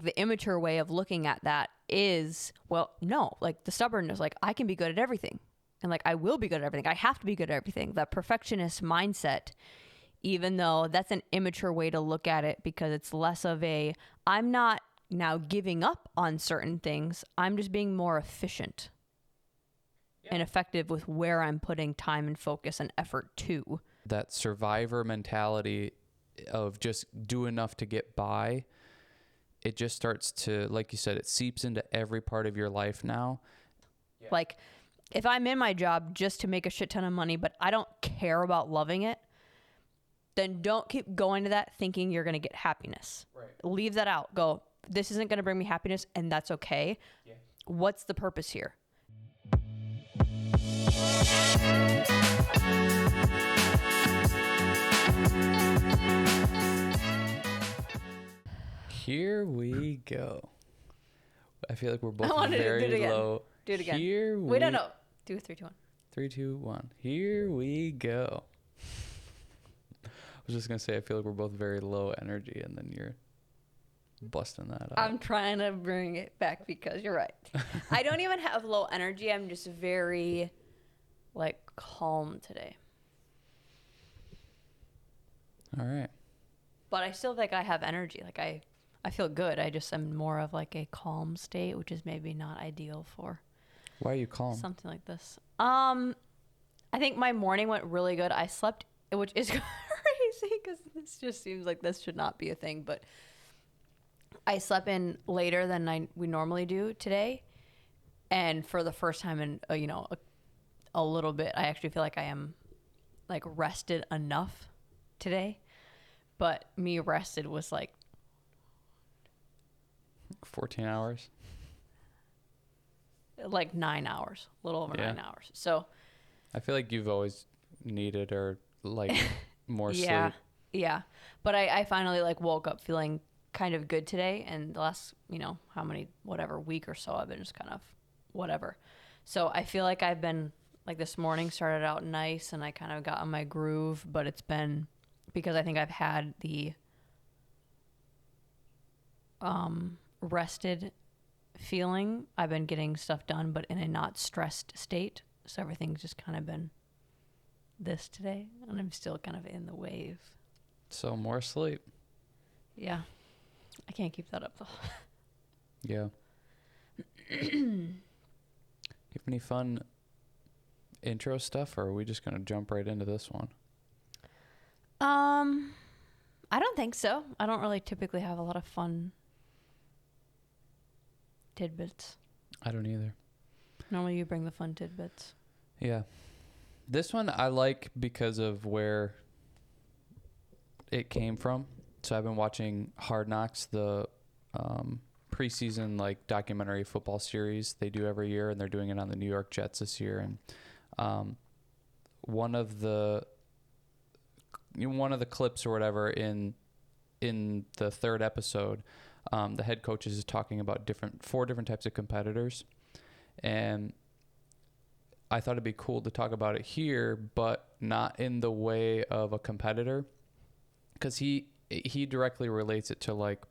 The immature way of looking at that is, well, no, like the stubbornness, like I can be good at everything. And like I will be good at everything. I have to be good at everything. That perfectionist mindset, even though that's an immature way to look at it, because it's less of a, I'm not now giving up on certain things. I'm just being more efficient and effective with where I'm putting time and focus and effort to. That survivor mentality of just do enough to get by, it just starts to, like you said, it seeps into every part of your life now. Yeah. Like if I'm in my job just to make a shit ton of money, but I don't care about loving it, then don't keep going to that thinking you're going to get happiness. Right. Leave that out. Go, this isn't going to bring me happiness, and that's okay. Yeah. What's the purpose here? Here we go. I feel like we're both very low. Do it again. Wait, no. Do 3, 2, 1. 3, 2, 1. Here we go. I was just going to say, I feel like we're both very low energy, and then you're busting that out. I'm trying to bring it back because you're right. I don't even have low energy. I'm just very, like, calm today. All right. But I still think I have energy. Like, I feel good. I just am more of like a calm state, which is maybe not ideal for. Why are you calm? Something like this. I think my morning went really good. I slept, which is crazy because this just seems like this should not be a thing, but I slept in later than we normally do today. And for the first time in, a little bit, I actually feel like I am like rested enough today. But me rested was like 14 hours. Like 9 hours, a little over 9 hours. So I feel like you've always needed or like more sleep. Yeah. But I finally like woke up feeling kind of good today. And the last, week or so, I've been just kind of whatever. So I feel like I've been like this morning started out nice and I kind of got on my groove, but it's been because I think I've had the rested feeling. I've been getting stuff done, but in a not stressed state. So everything's just kind of been this today, and I'm still kind of in the wave. So more sleep. Yeah. I can't keep that up though. Yeah. You have any fun intro stuff, or are we just going to jump right into this one? I don't think so. I don't really typically have a lot of fun tidbits. I don't either. Normally you bring the fun tidbits. Yeah. This one I like because of where it came from. So I've been watching Hard Knocks, the preseason like documentary football series they do every year, and they're doing it on the New York Jets this year. And one of the clips or whatever in the third episode, the head coach is talking about four different types of competitors, and I thought it'd be cool to talk about it here, but not in the way of a competitor, because he directly relates it to like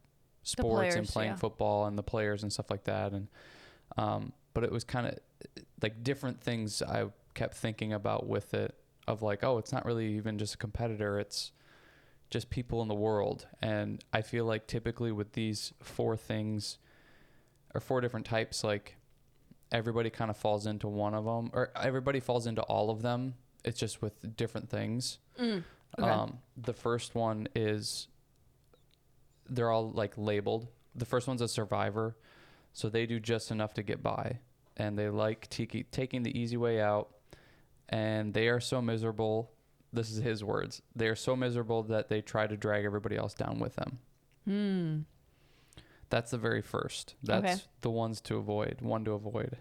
sports players, and playing football and the players and stuff like that. And but it was kind of like different things I kept thinking about with it, of like, oh, it's not really even just a competitor, it's just people in the world. And I feel like typically with these four things or four different types, like everybody kind of falls into one of them, or everybody falls into all of them. It's just with different things. Okay. The first one is, they're all like labeled. The first one's a survivor. So they do just enough to get by, and they like taking the easy way out. And they are so miserable. This is his words. They are so miserable that they try to drag everybody else down with them. That's the very first. That's the ones to avoid. One to avoid.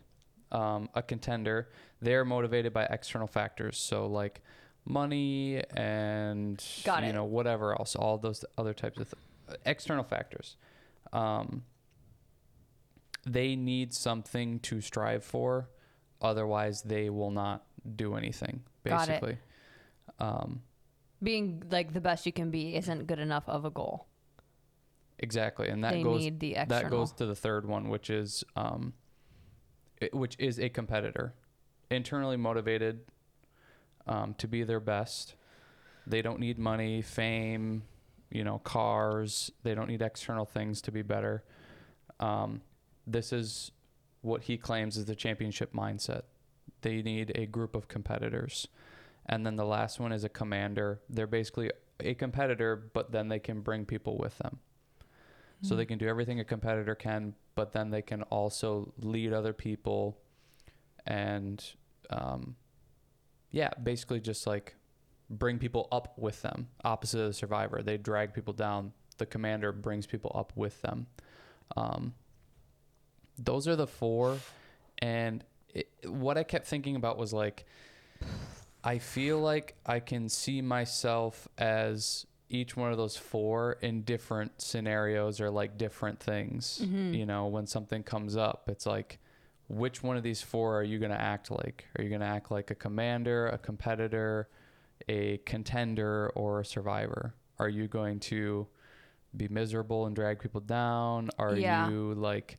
A contender, they're motivated by external factors. So like money and whatever else, all those other types of external factors. They need something to strive for, otherwise they will not do anything, basically. Being like the best you can be isn't good enough of a goal. Exactly. And that They goes need the external. that goes to the third one, which is a competitor. Internally motivated to be their best. They don't need money, fame, cars. They don't need external things to be better. This is what he claims is the championship mindset. They need a group of competitors. And then the last one is a commander. They're basically a competitor, but then they can bring people with them. So they can do everything a competitor can, but then they can also lead other people and, basically just like bring people up with them. Opposite of the survivor. They drag people down. The commander brings people up with them. Those are the four. And what I kept thinking about was like, I feel like I can see myself as each one of those four in different scenarios or like different things. When something comes up, it's like, which one of these four are you going to act like? Are you going to act like a commander, a competitor, a contender, or a survivor? Are you going to be miserable and drag people down? Are you like,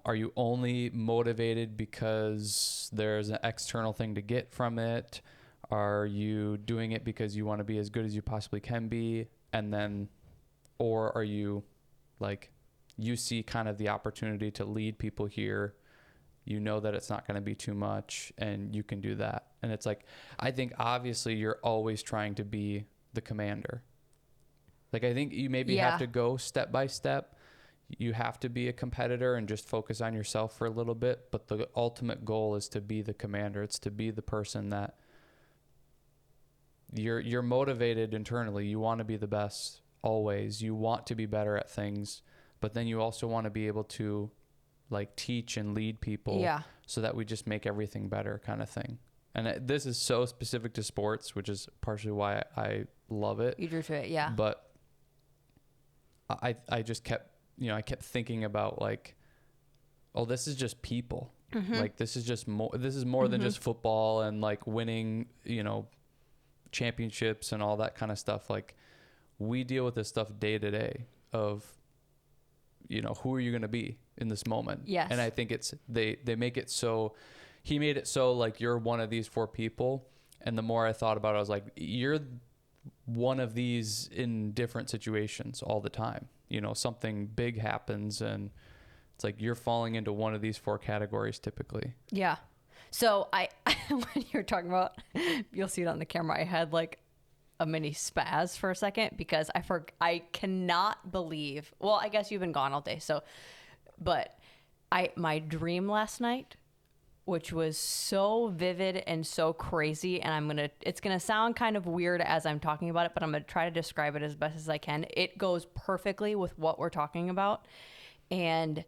are you only motivated because there's an external thing to get from it? Are you doing it because you want to be as good as you possibly can be? And then, or are you like, you see kind of the opportunity to lead people here. You know that it's not going to be too much and you can do that. And it's like, I think obviously you're always trying to be the commander. Like, I think you maybe have to go step by step. You have to be a competitor and just focus on yourself for a little bit. But the ultimate goal is to be the commander. It's to be the person that you're motivated internally. You want to be the best always. You want to be better at things, but then you also want to be able to like teach and lead people so that we just make everything better kind of thing. And this is so specific to sports, which is partially why I love it. You drew to it. Yeah. But I just kept, I kept thinking about like, oh, this is just people. Like this is more than just football and like winning, championships and all that kind of stuff. Like we deal with this stuff day to day of, who are you going to be in this moment? Yes. And I think they make it so, he made it so like you're one of these four people. And the more I thought about it, I was like, you're one of these in different situations all the time. Something big happens and it's like you're falling into one of these four categories typically. Yeah. So when you're talking about, you'll see it on the camera, I had like a mini spaz for a second because I cannot believe, well, I guess you've been gone all day. So, but my dream last night, which was so vivid and so crazy. And it's going to sound kind of weird as I'm talking about it, but I'm going to try to describe it as best as I can. It goes perfectly with what we're talking about. And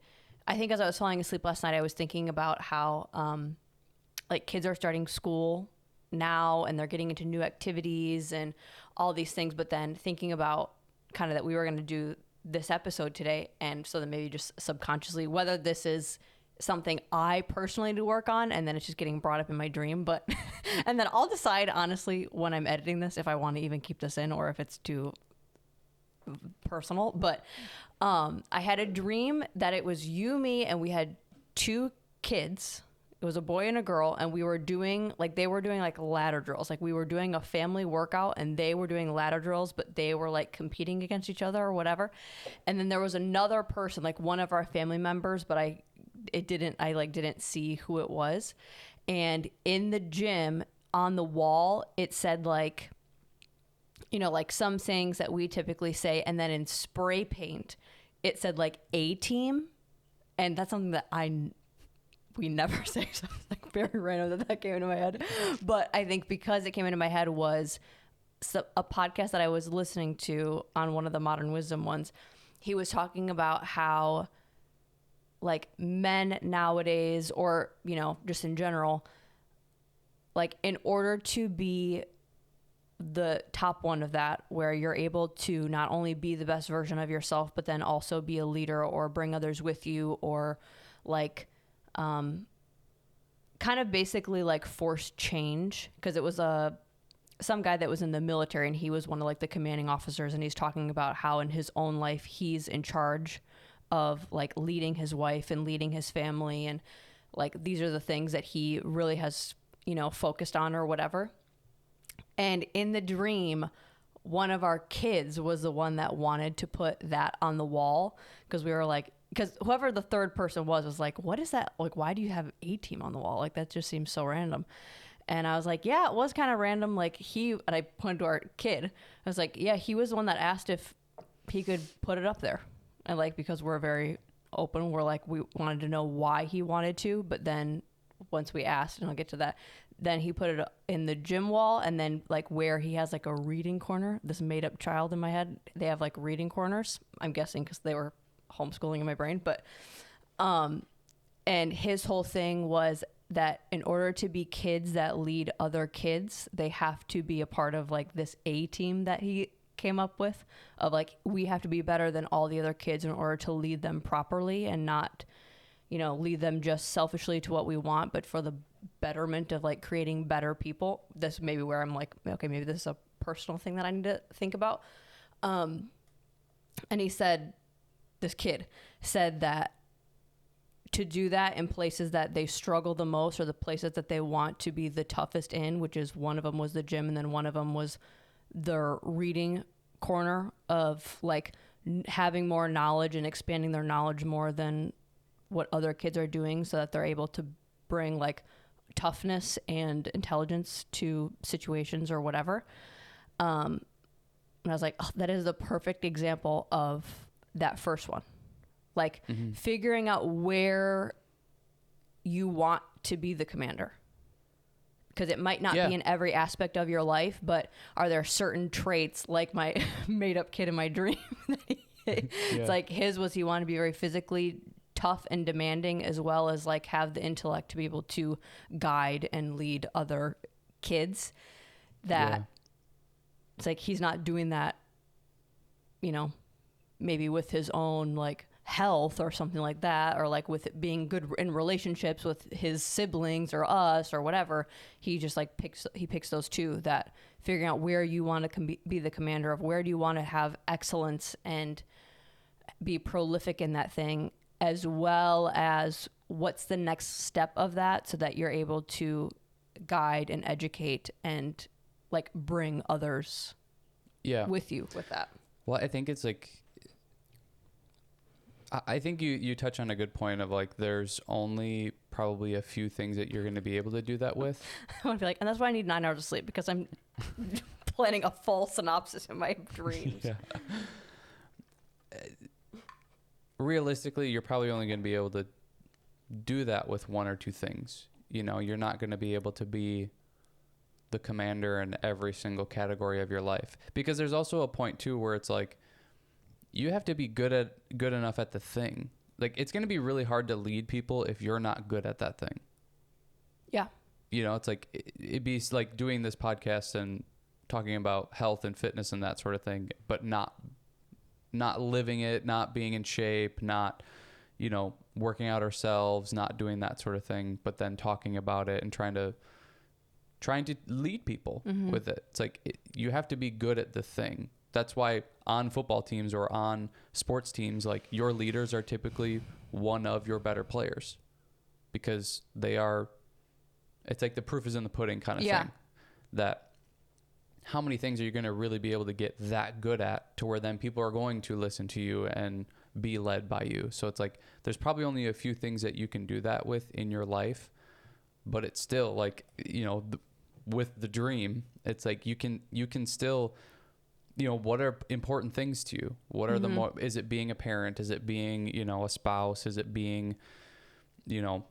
I think as I was falling asleep last night, I was thinking about how, like kids are starting school now and they're getting into new activities and all these things, but then thinking about kind of that we were going to do this episode today. And so then maybe just subconsciously, whether this is something I personally do work on and then it's just getting brought up in my dream, but, and then I'll decide honestly when I'm editing this, if I want to even keep this in or if it's too personal. But, I had a dream that it was you, me, and we had two kids. It was a boy and a girl, and they were doing like ladder drills. Like we were doing a family workout and they were doing ladder drills, but they were like competing against each other or whatever. And then there was another person, like one of our family members, but I didn't see who it was. And in the gym on the wall, it said like, like some sayings that we typically say. And then in spray paint, it said like A team. And that's something that we never say, so it's like very random that came into my head. But I think because it came into my head was a podcast that I was listening to on one of the Modern Wisdom ones. He was talking about how like men nowadays, or, just in general, like in order to be the top one of that, where you're able to not only be the best version of yourself, but then also be a leader or bring others with you, or like, kind of basically like force change, because it was a some guy that was in the military, and he was one of like the commanding officers, and he's talking about how in his own life he's in charge of like leading his wife and leading his family, and like these are the things that he really has, you know, focused on or whatever. And in the dream, one of our kids was the one that wanted to put that on the wall, because we were like, because whoever the third person was like, what is that? Like, why do you have A-Team on the wall? Like, that just seems so random. And I was like, yeah, it was kind of random. Like and I pointed to our kid. I was like, yeah, he was the one that asked if he could put it up there. And like, because we're very open, we're like, we wanted to know why he wanted to. But then once we asked, and I'll get to that, then he put it in the gym wall, and then like where he has like a reading corner, this made up child in my head, they have like reading corners, I'm guessing because they were homeschooling in my brain. But and his whole thing was that in order to be kids that lead other kids, they have to be a part of like this A-team that he came up with, of like, we have to be better than all the other kids in order to lead them properly, and not, you know, lead them just selfishly to what we want, but for the betterment of like creating better people. This may be where I'm like, okay, maybe this is a personal thing that I need to think about. And he said, this kid said that to do that in places that they struggle the most, or the places that they want to be the toughest in, which is one of them was the gym, and then one of them was their reading corner, of like having more knowledge and expanding their knowledge more than what other kids are doing, so that they're able to bring like toughness and intelligence to situations or whatever. And I was like, oh, that is the perfect example of that first one. Like figuring out where you want to be the commander. Because it might not be in every aspect of your life, but are there certain traits, like my made up kid in my dream? It's like his was, he wanted to be very physically tough and demanding, as well as like have the intellect to be able to guide and lead other kids. That it's like he's not doing that, you know, maybe with his own like health or something like that, or like with it being good in relationships with his siblings or us or whatever. He just like picks those two, that figuring out where you want to be the commander of, where do you want to have excellence and be prolific in that thing, as well as what's the next step of that, so that you're able to guide and educate and like bring others with you with that. Well, I think it's like, I think you touch on a good point of like, there's only probably a few things that you're going to be able to do that with. I want to be like, and that's why I need 9 hours of sleep, because I'm planning a full synopsis in my dreams. Realistically, you're probably only going to be able to do that with one or two things. You know, you're not going to be able to be the commander in every single category of your life, because there's also a point too where it's like, you have to be good enough at the thing. Like, it's going to be really hard to lead people if you're not good at that thing. Yeah. You know, it's like, it'd be like doing this podcast and talking about health and fitness and that sort of thing, but not living it, not being in shape, not, you know, working out ourselves, not doing that sort of thing, but then talking about it and trying to lead people with it. It's like, you have to be good at the thing. That's why on football teams or on sports teams, like, your leaders are typically one of your better players, because it's like the proof is in the pudding kind of thing. That how many things are you going to really be able to get that good at, to where then people are going to listen to you and be led by you. So it's like, there's probably only a few things that you can do that with in your life, but it's still like, you know, with the dream, it's like you can still, you know, what are important things to you? What are the more, is it being a parent? Is it being, you know, a spouse? Is it being, you know,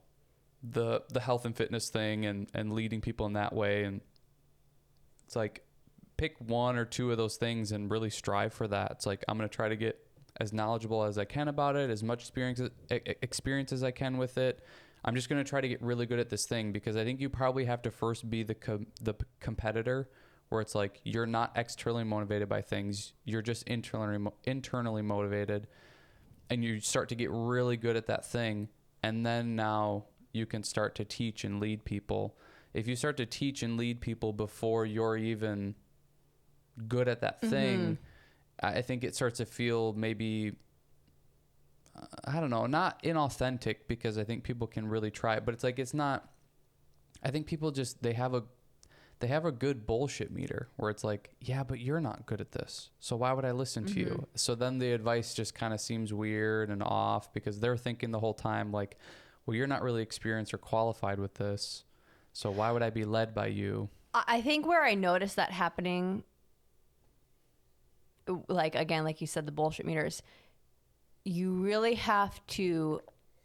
the health and fitness thing and leading people in that way? And it's like, pick one or two of those things and really strive for that. It's like, I'm going to try to get as knowledgeable as I can about it, as much experience as I can with it. I'm just going to try to get really good at this thing, because I think you probably have to first be the competitor, where it's like, you're not externally motivated by things. You're just internally motivated, and you start to get really good at that thing. And then now you can start to teach and lead people if you start to teach and lead people before you're even good at that thing, I think it starts to feel maybe, I don't know, not inauthentic, because I think people can really try it, but it's like, it's not, I think people just, they have a good bullshit meter where it's like, yeah, but you're not good at this, so why would I listen to you? So then the advice just kind of seems weird and off, because they're thinking the whole time like, well, you're not really experienced or qualified with this, so why would I be led by you? I think where I noticed that happening, like, again, like you said, the bullshit meters, you really have to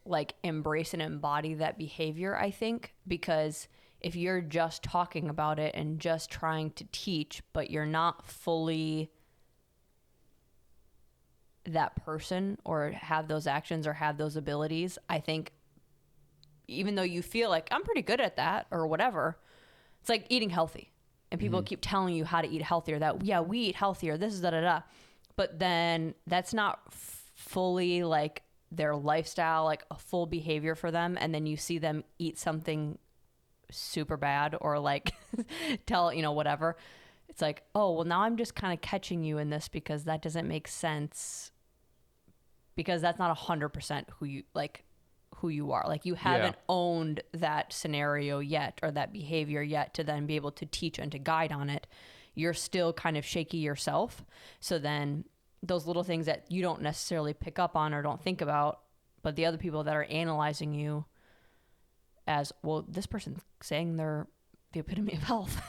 like embrace and embody that behavior, I think, because if you're just talking about it and just trying to teach, but you're not fully that person or have those actions or have those abilities, I think even though you feel like I'm pretty good at that or whatever, it's like eating healthy. And people keep telling you how to eat healthier, that, yeah, we eat healthier, this is da-da-da. But then that's not fully like their lifestyle, like a full behavior for them. And then you see them eat something super bad or like tell, whatever. It's like, oh, well, now I'm just kind of catching you in this because that doesn't make sense, because that's not 100% who you are. Like, you haven't owned that scenario yet or that behavior yet to then be able to teach and to guide on it. You're still kind of shaky yourself. So then those little things that you don't necessarily pick up on or don't think about, but the other people that are analyzing you as, well, this person's saying they're the epitome of health.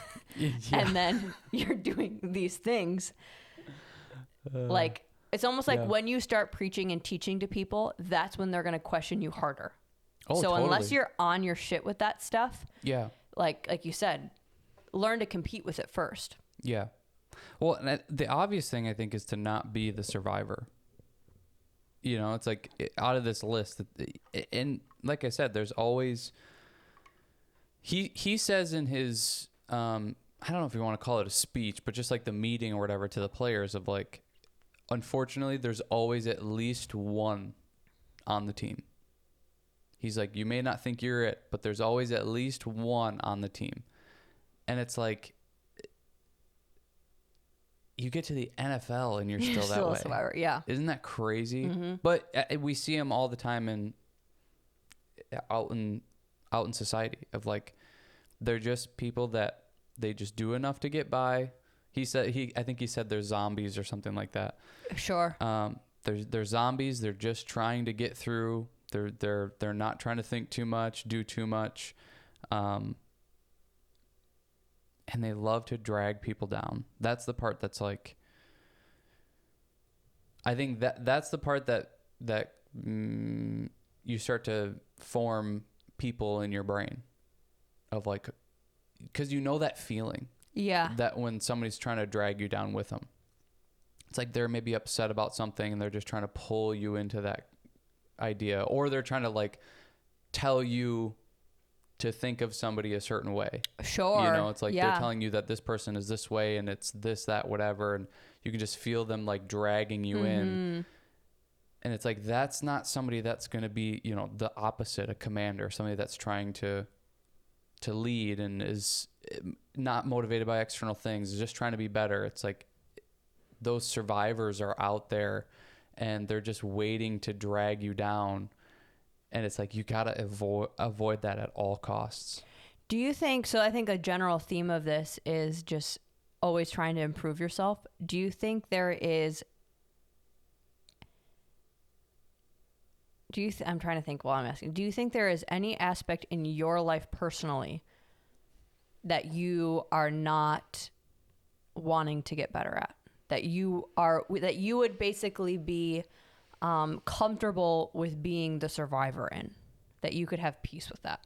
And then you're doing these things. Like, it's almost like when you start preaching and teaching to people, that's when they're going to question you harder. Oh, so totally. Unless you're on your shit with that stuff, like you said, learn to compete with it first. Yeah. Well, and the obvious thing, I think, is to not be the survivor. It's like, out of this list, and like I said, there's always, he says in his, I don't know if you want to call it a speech, but just like the meeting or whatever to the players of like, unfortunately, there's always at least one on the team. He's like, you may not think you're it, but there's always at least one on the team. And it's like, you get to the NFL and you're still that way. Survivor, yeah. Isn't that crazy? But we see them all the time out in society of like, they're just people that they just do enough to get by. I think he said they're zombies or something like that. Sure. They're zombies. They're just trying to get through. They're not trying to think too much, do too much. And they love to drag people down. That's the part that's like, I think that's the part that you start to form people in your brain of like, because that feeling. Yeah. That when somebody's trying to drag you down with them, it's like they're maybe upset about something and they're just trying to pull you into that idea, or they're trying to like tell you to think of somebody a certain way. Sure. It's like they're telling you that this person is this way and it's this, that, whatever. And you can just feel them like dragging you in. And it's like, that's not somebody that's going to be, the opposite, a commander, somebody that's trying to lead and is not motivated by external things, is just trying to be better. It's like those survivors are out there and they're just waiting to drag you down. And it's like, you got to avoid that at all costs. Do you think, so I think a general theme of this is just always trying to improve yourself. Do you think there is, I'm trying to think while I'm asking, do you think there is any aspect in your life personally that you are not wanting to get better at? That you would basically be comfortable with being the survivor in, that you could have peace with that?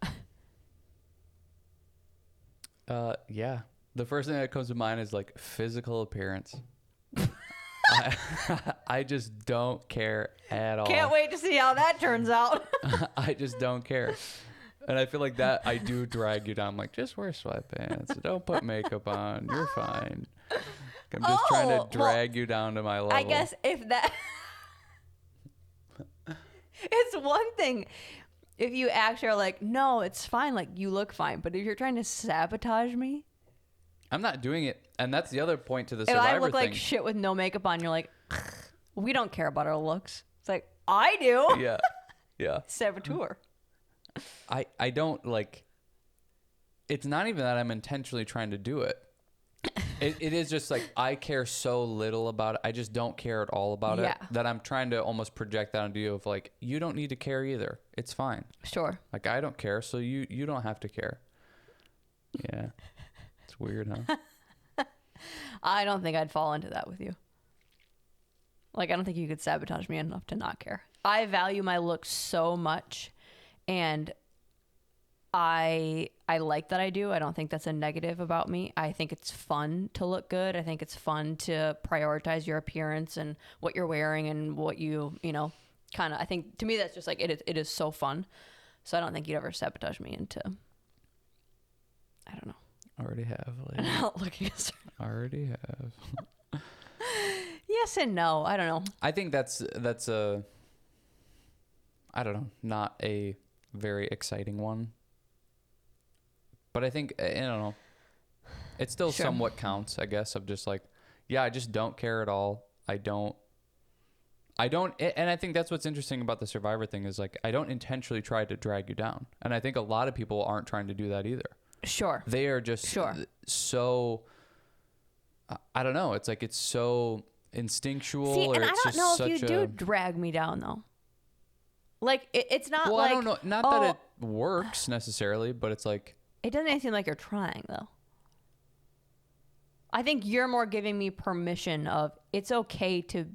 Yeah. The first thing that comes to mind is like physical appearance. I just don't care at all. Can't wait to see how that turns out. I just don't care. And I feel like that I do drag you down. I'm like, just wear sweatpants. Don't put makeup on. You're fine. I'm just trying to drag you down to my level. I guess if that... It's one thing If you actually are like, no, it's fine. Like, you look fine. But if you're trying to sabotage me. I'm not doing it. And that's the other point to the If Survivor I look thing. like shit with no makeup on, you're like, we don't care about our looks. It's like, I do. Yeah. Yeah. Saboteur. I don't like, it's not even that I'm intentionally trying to do it. It is just like, I care so little about it. I just don't care at all about it, that I'm trying to almost project that onto you of like, you don't need to care either. It's fine. Sure. Like, I don't care, so you don't have to care. Yeah. It's weird, huh? I don't think I'd fall into that with you. Like, I don't think you could sabotage me enough to not care. I value my looks so much, and I like that I do. I don't think that's a negative about me. I think it's fun to look good. I think it's fun to prioritize your appearance and what you're wearing and what you know, kind of. I think to me that's just like it is so fun. So I don't think you'd ever sabotage me into, I don't know. Already have. Like, Not looking a certain. already have. Yes and no. I don't know. I think that's a, I don't know, not a very exciting one. But I think, I don't know, it still somewhat counts, I guess, of just like, yeah, I just don't care at all. I don't, and I think that's what's interesting about the Survivor thing is like, I don't intentionally try to drag you down. And I think a lot of people aren't trying to do that either. Sure. They are just so, I don't know. It's like, it's so instinctual. See, or and I it's don't just know such if you do drag me down though. Like, it's not well, like. I don't know. Not that it works necessarily, but it's like. It doesn't seem like you're trying though. I think you're more giving me permission of it's okay to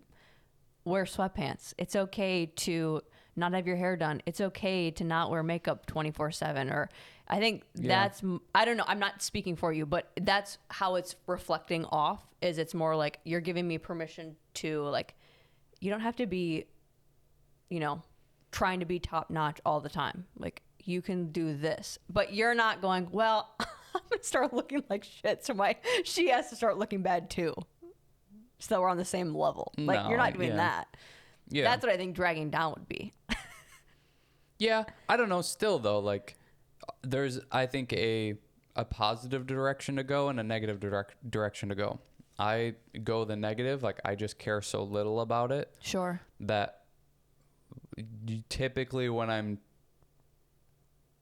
wear sweatpants. It's okay to not have your hair done. It's okay to not wear makeup 24/7. Or I think that's, I don't know. I'm not speaking for you, but that's how it's reflecting off is it's more like you're giving me permission to like, you don't have to be, you know, trying to be top notch all the time. Like, you can do this, but you're not going, well, I'm going to start looking like shit. So she has to start looking bad too. So we're on the same level. Like, you're not doing that. Yeah. That's what I think dragging down would be. Yeah. I don't know. Still though, like there's, I think a positive direction to go and a negative direction to go. I go the negative. Like, I just care so little about it. Sure. That typically when I'm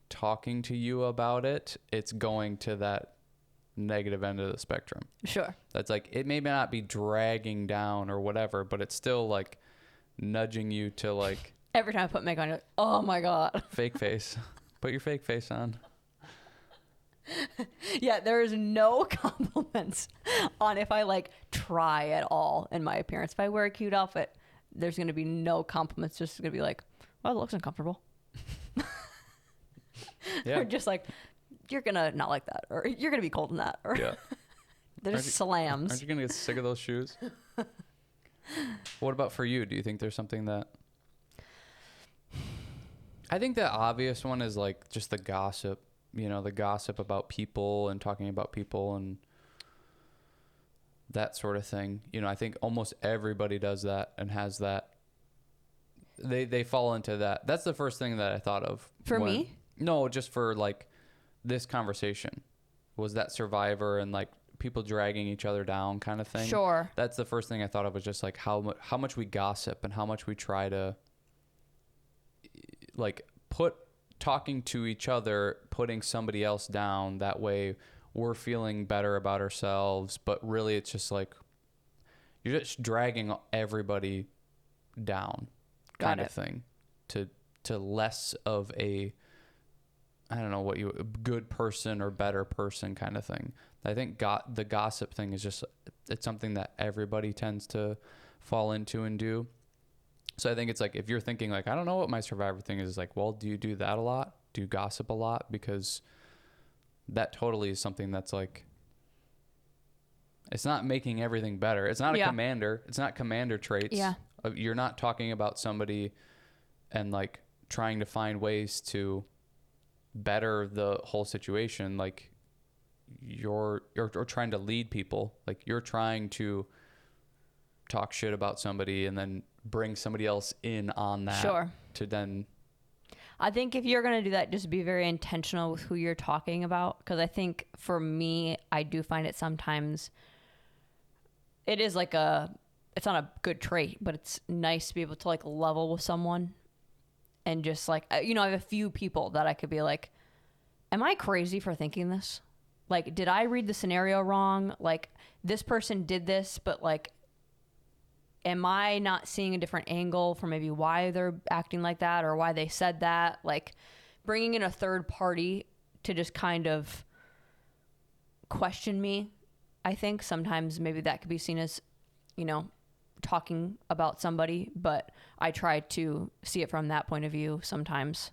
talking to you about it, it's going to that negative end of the spectrum. Sure. That's like, it may not be dragging down or whatever, but it's still like nudging you to like. Every time I put makeup on, you're like, oh my God. Fake face. Put your fake face on. Yeah, there is no compliments on if I like try at all in my appearance. If I wear a cute outfit, there's going to be no compliments. Just going to be like, well, it looks uncomfortable. Yeah. Or just like, you're going to not like that. Or you're going to be cold in that. Or Yeah. there's slams. Aren't you going to get sick of those shoes? What about for you? Do you think there's something that... I think the obvious one is like just the gossip, you know, the gossip about people and talking about people and that sort of thing. You know, I think almost everybody does that and has that. They fall into that. That's the first thing that I thought of. For me? No, just for like this conversation was that Survivor and like people dragging each other down kind of thing. Sure. That's the first thing I thought of was just like how much we gossip and how much we try to like talking to each other, putting somebody else down. That way we're feeling better about ourselves, but really it's just like you're just dragging everybody down kind of thing to less of a, I don't know a good person or better person kind of thing. I think the gossip thing is just, it's something that everybody tends to fall into and do. So I think it's like, if you're thinking like, I don't know what my Survivor thing is, like, well, do you do that a lot? Do you gossip a lot? Because that totally is something that's like, it's not making everything better. It's not a commander. It's not commander traits. Yeah. You're not talking about somebody and like trying to find ways to better the whole situation. Like you're trying to lead people. Like you're trying to talk shit about somebody and then bring somebody else in on that. Sure. To then. I think if you're going to do that, just be very intentional with who you're talking about. Because I think for me, I do find it sometimes, it is like it's not a good trait, but it's nice to be able to like level with someone. And just like, I have a few people that I could be like, am I crazy for thinking this? Like, did I read the scenario wrong? Like, this person did this, but like, am I not seeing a different angle for maybe why they're acting like that or why they said that? Like, bringing in a third party to just kind of question me, I think sometimes maybe that could be seen as, talking about somebody, but I try to see it from that point of view sometimes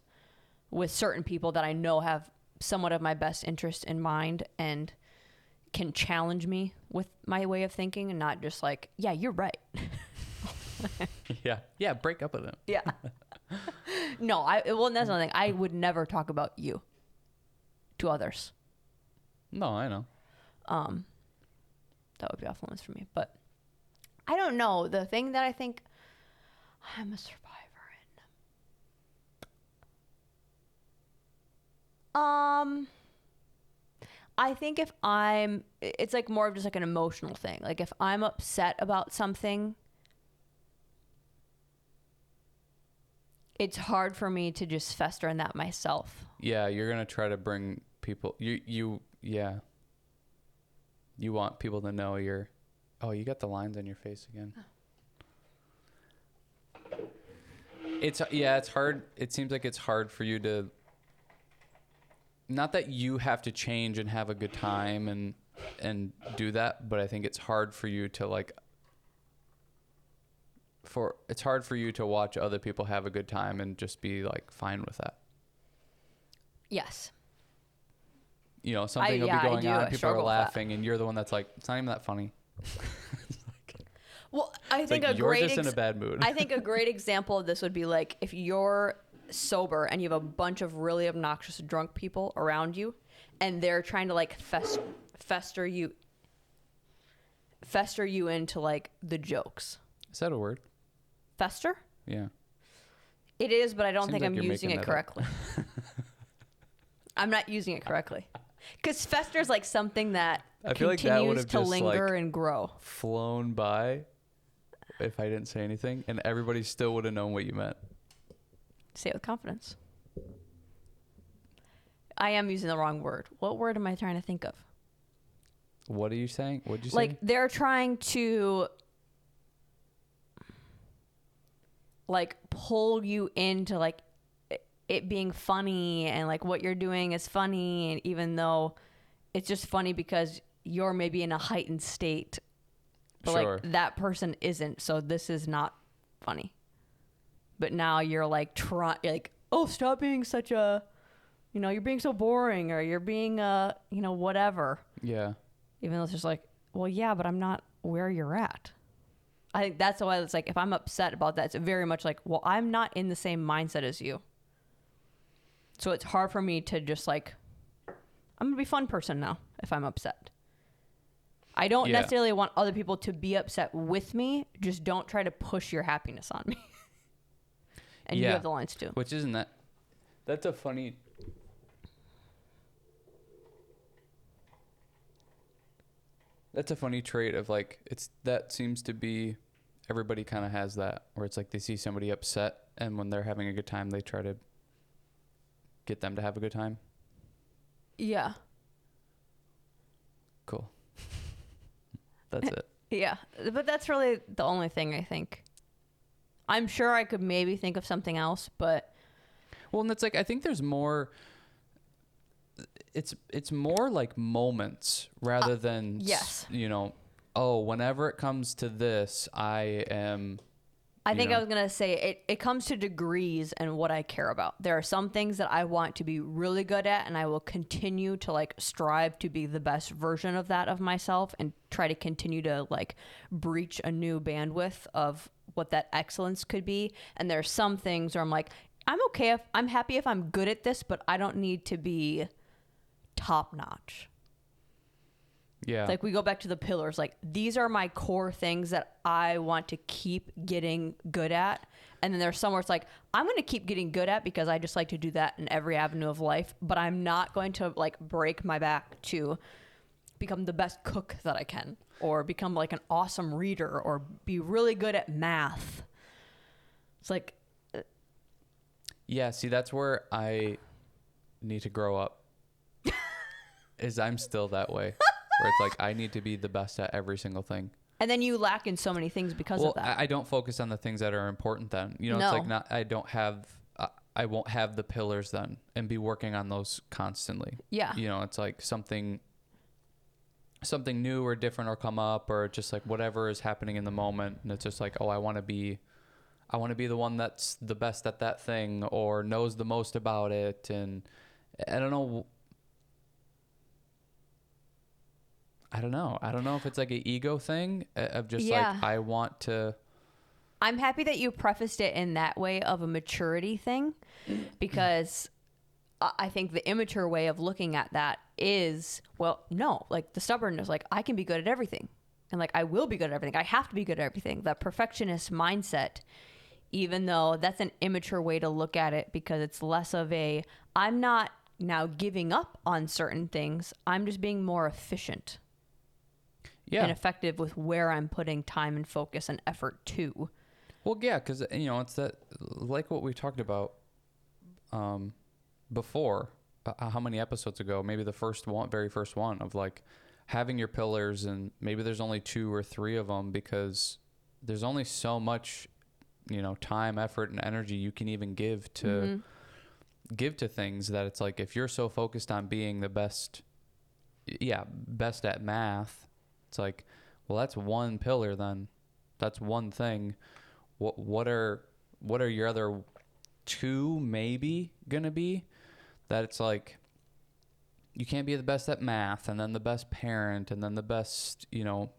with certain people that I know have somewhat of my best interest in mind and can challenge me with my way of thinking and not just like, yeah, you're right. Yeah, break up with him. Yeah. No, that's another thing. I would never talk about you to others. No, I know. That would be off limits for me, but I don't know. The thing that I think I'm a survivor in. I think it's like more of just like an emotional thing. Like if I'm upset about something, it's hard for me to just fester in that myself. Yeah, you're going to try to bring people, you want people to know you got the lines on your face again. It's hard. It seems like it's hard for you to, not that you have to change and have a good time and do that, but I think it's hard for you to like, it's hard for you to watch other people have a good time and just be like fine with that. Yes. Something will be going on, people are laughing, and you're the one that's like, it's not even that funny. Well, I think like you're just in a bad mood. I think a great example of this would be like if you're sober and you have a bunch of really obnoxious drunk people around you and they're trying to like fester you into like the jokes. Is that a word? Fester? Yeah. It is, but I don't think like I'm using it correctly. I'm not using it correctly. Because fester is like something that I feel continues like that would have to just linger like and grow. Flown by if I didn't say anything, and everybody still would have known what you meant. Say it with confidence. I am using the wrong word. What word am I trying to think of? What are you saying? What did you say? Like they're trying to like pull you into like it being funny and like what you're doing is funny, and even though it's just funny because you're maybe in a heightened state, but sure. like that person isn't, so this is not funny. But now you're like like, oh, stop being such a, you're being so boring, or you're being whatever. Yeah. Even though it's just like, well, yeah, but I'm not where you're at. I think that's why it's like, if I'm upset about that, it's very much like, well, I'm not in the same mindset as you. So it's hard for me to just like, I'm going to be a fun person now if I'm upset. I don't necessarily want other people to be upset with me. Just don't try to push your happiness on me. And you have the lines too. Which isn't that, that's a funny, trait of like, that seems to be, everybody kind of has that, where it's like they see somebody upset and when they're having a good time, they try to get them to have a good time. Yeah. Cool. That's it. Yeah. But that's really the only thing I think. I'm sure I could maybe think of something else, but. Well, and it's like, I think there's more, it's more like moments rather than, yes. Whenever it comes to this, I am. I think I was going to say it comes to degrees and what I care about. There are some things that I want to be really good at, and I will continue to like strive to be the best version of that of myself and try to continue to like breach a new bandwidth of what that excellence could be. And there are some things where I'm like, I'm happy if I'm good at this, but I don't need to be top notch. Yeah. Like we go back to the pillars. Like these are my core things that I want to keep getting good at. And then there's somewhere it's like, I'm going to keep getting good at because I just like to do that in every avenue of life, but I'm not going to like break my back to become the best cook that I can, or become like an awesome reader, or be really good at math. It's like, yeah, see, that's where I need to grow up. Is I'm still that way, where it's like I need to be the best at every single thing. and then you lack in so many things because of that. I don't focus on the things that are important then. You know, No. it's like not, I won't have the pillars then and be working on those constantly. Yeah. You know, it's like something new or different will come up, or just like whatever is happening in the moment. And it's just like, oh, I want to be the one that's the best at that thing or knows the most about it. And I don't know. I don't know if it's like an ego thing of just like, I want to. I'm happy that you prefaced it in that way of a maturity thing, because I think the immature way of looking at that is, well, no, like the stubbornness, like I can be good at everything. And like, I will be good at everything. I have to be good at everything. That perfectionist mindset, even though that's an immature way to look at it, because it's less of a, I'm not now giving up on certain things. I'm just being more efficient. Yeah. And effective with where I'm putting time and focus and effort to. Well, yeah, because, you know, it's that, like what we talked about before, how many episodes ago, maybe the very first one, of like having your pillars, and maybe there's only 2 or 3 of them, because there's only so much, you know, time, effort, and energy you can even give to things, that it's like, if you're so focused on being the best at math, it's like, well, that's one pillar then. That's one thing. What are your other 2 maybe gonna be? That it's like, you can't be the best at math, and then the best parent, and then the best, you know,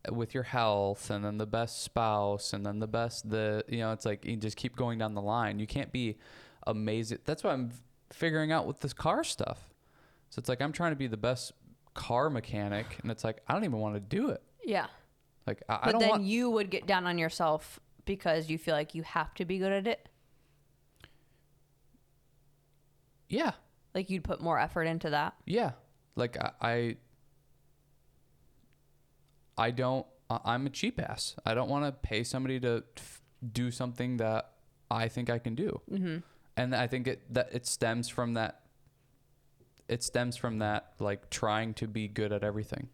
with your health, and then the best spouse, and then you know, it's like, you just keep going down the line. You can't be amazing. That's what I'm figuring out with this car stuff. So it's like, I'm trying to be the best car mechanic, and it's like, I don't even want to do it. Yeah. Like, but then you would get down on yourself because you feel like you have to be good at it. Yeah. Like, you'd put more effort into that. Yeah. Like, I'm a cheap ass. I don't want to pay somebody to do something that I think I can do. Mm-hmm. And I think it stems from that. It stems from that, like, trying to be good at everything.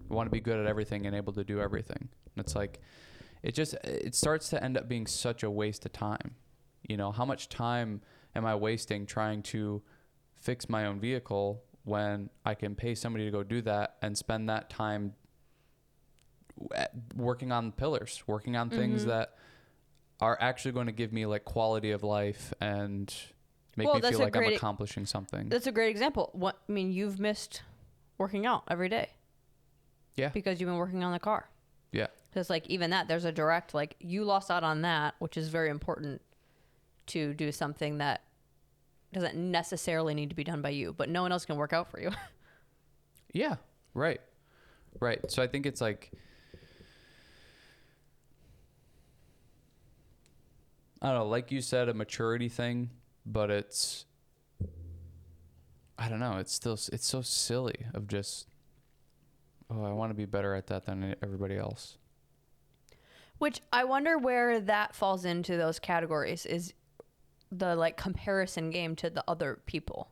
I want to be good at everything and able to do everything. And it's like, it starts to end up being such a waste of time. You know, how much time am I wasting trying to fix my own vehicle when I can pay somebody to go do that and spend that time working on pillars, working on things that are actually going to give me like quality of life and make me feel like I'm accomplishing something. That's a great example. You've missed working out every day. Yeah. Because you've been working on the car. Yeah. Because like, even that, there's a direct, like, you lost out on that, which is very important to do something that doesn't necessarily need to be done by you, but no one else can work out for you. Yeah. Right. So I think it's like, I don't know, like you said, a maturity thing, but I don't know, it's so silly of just, oh, I want to be better at that than everybody else. Which I wonder where that falls into those categories, is the like comparison game to the other people.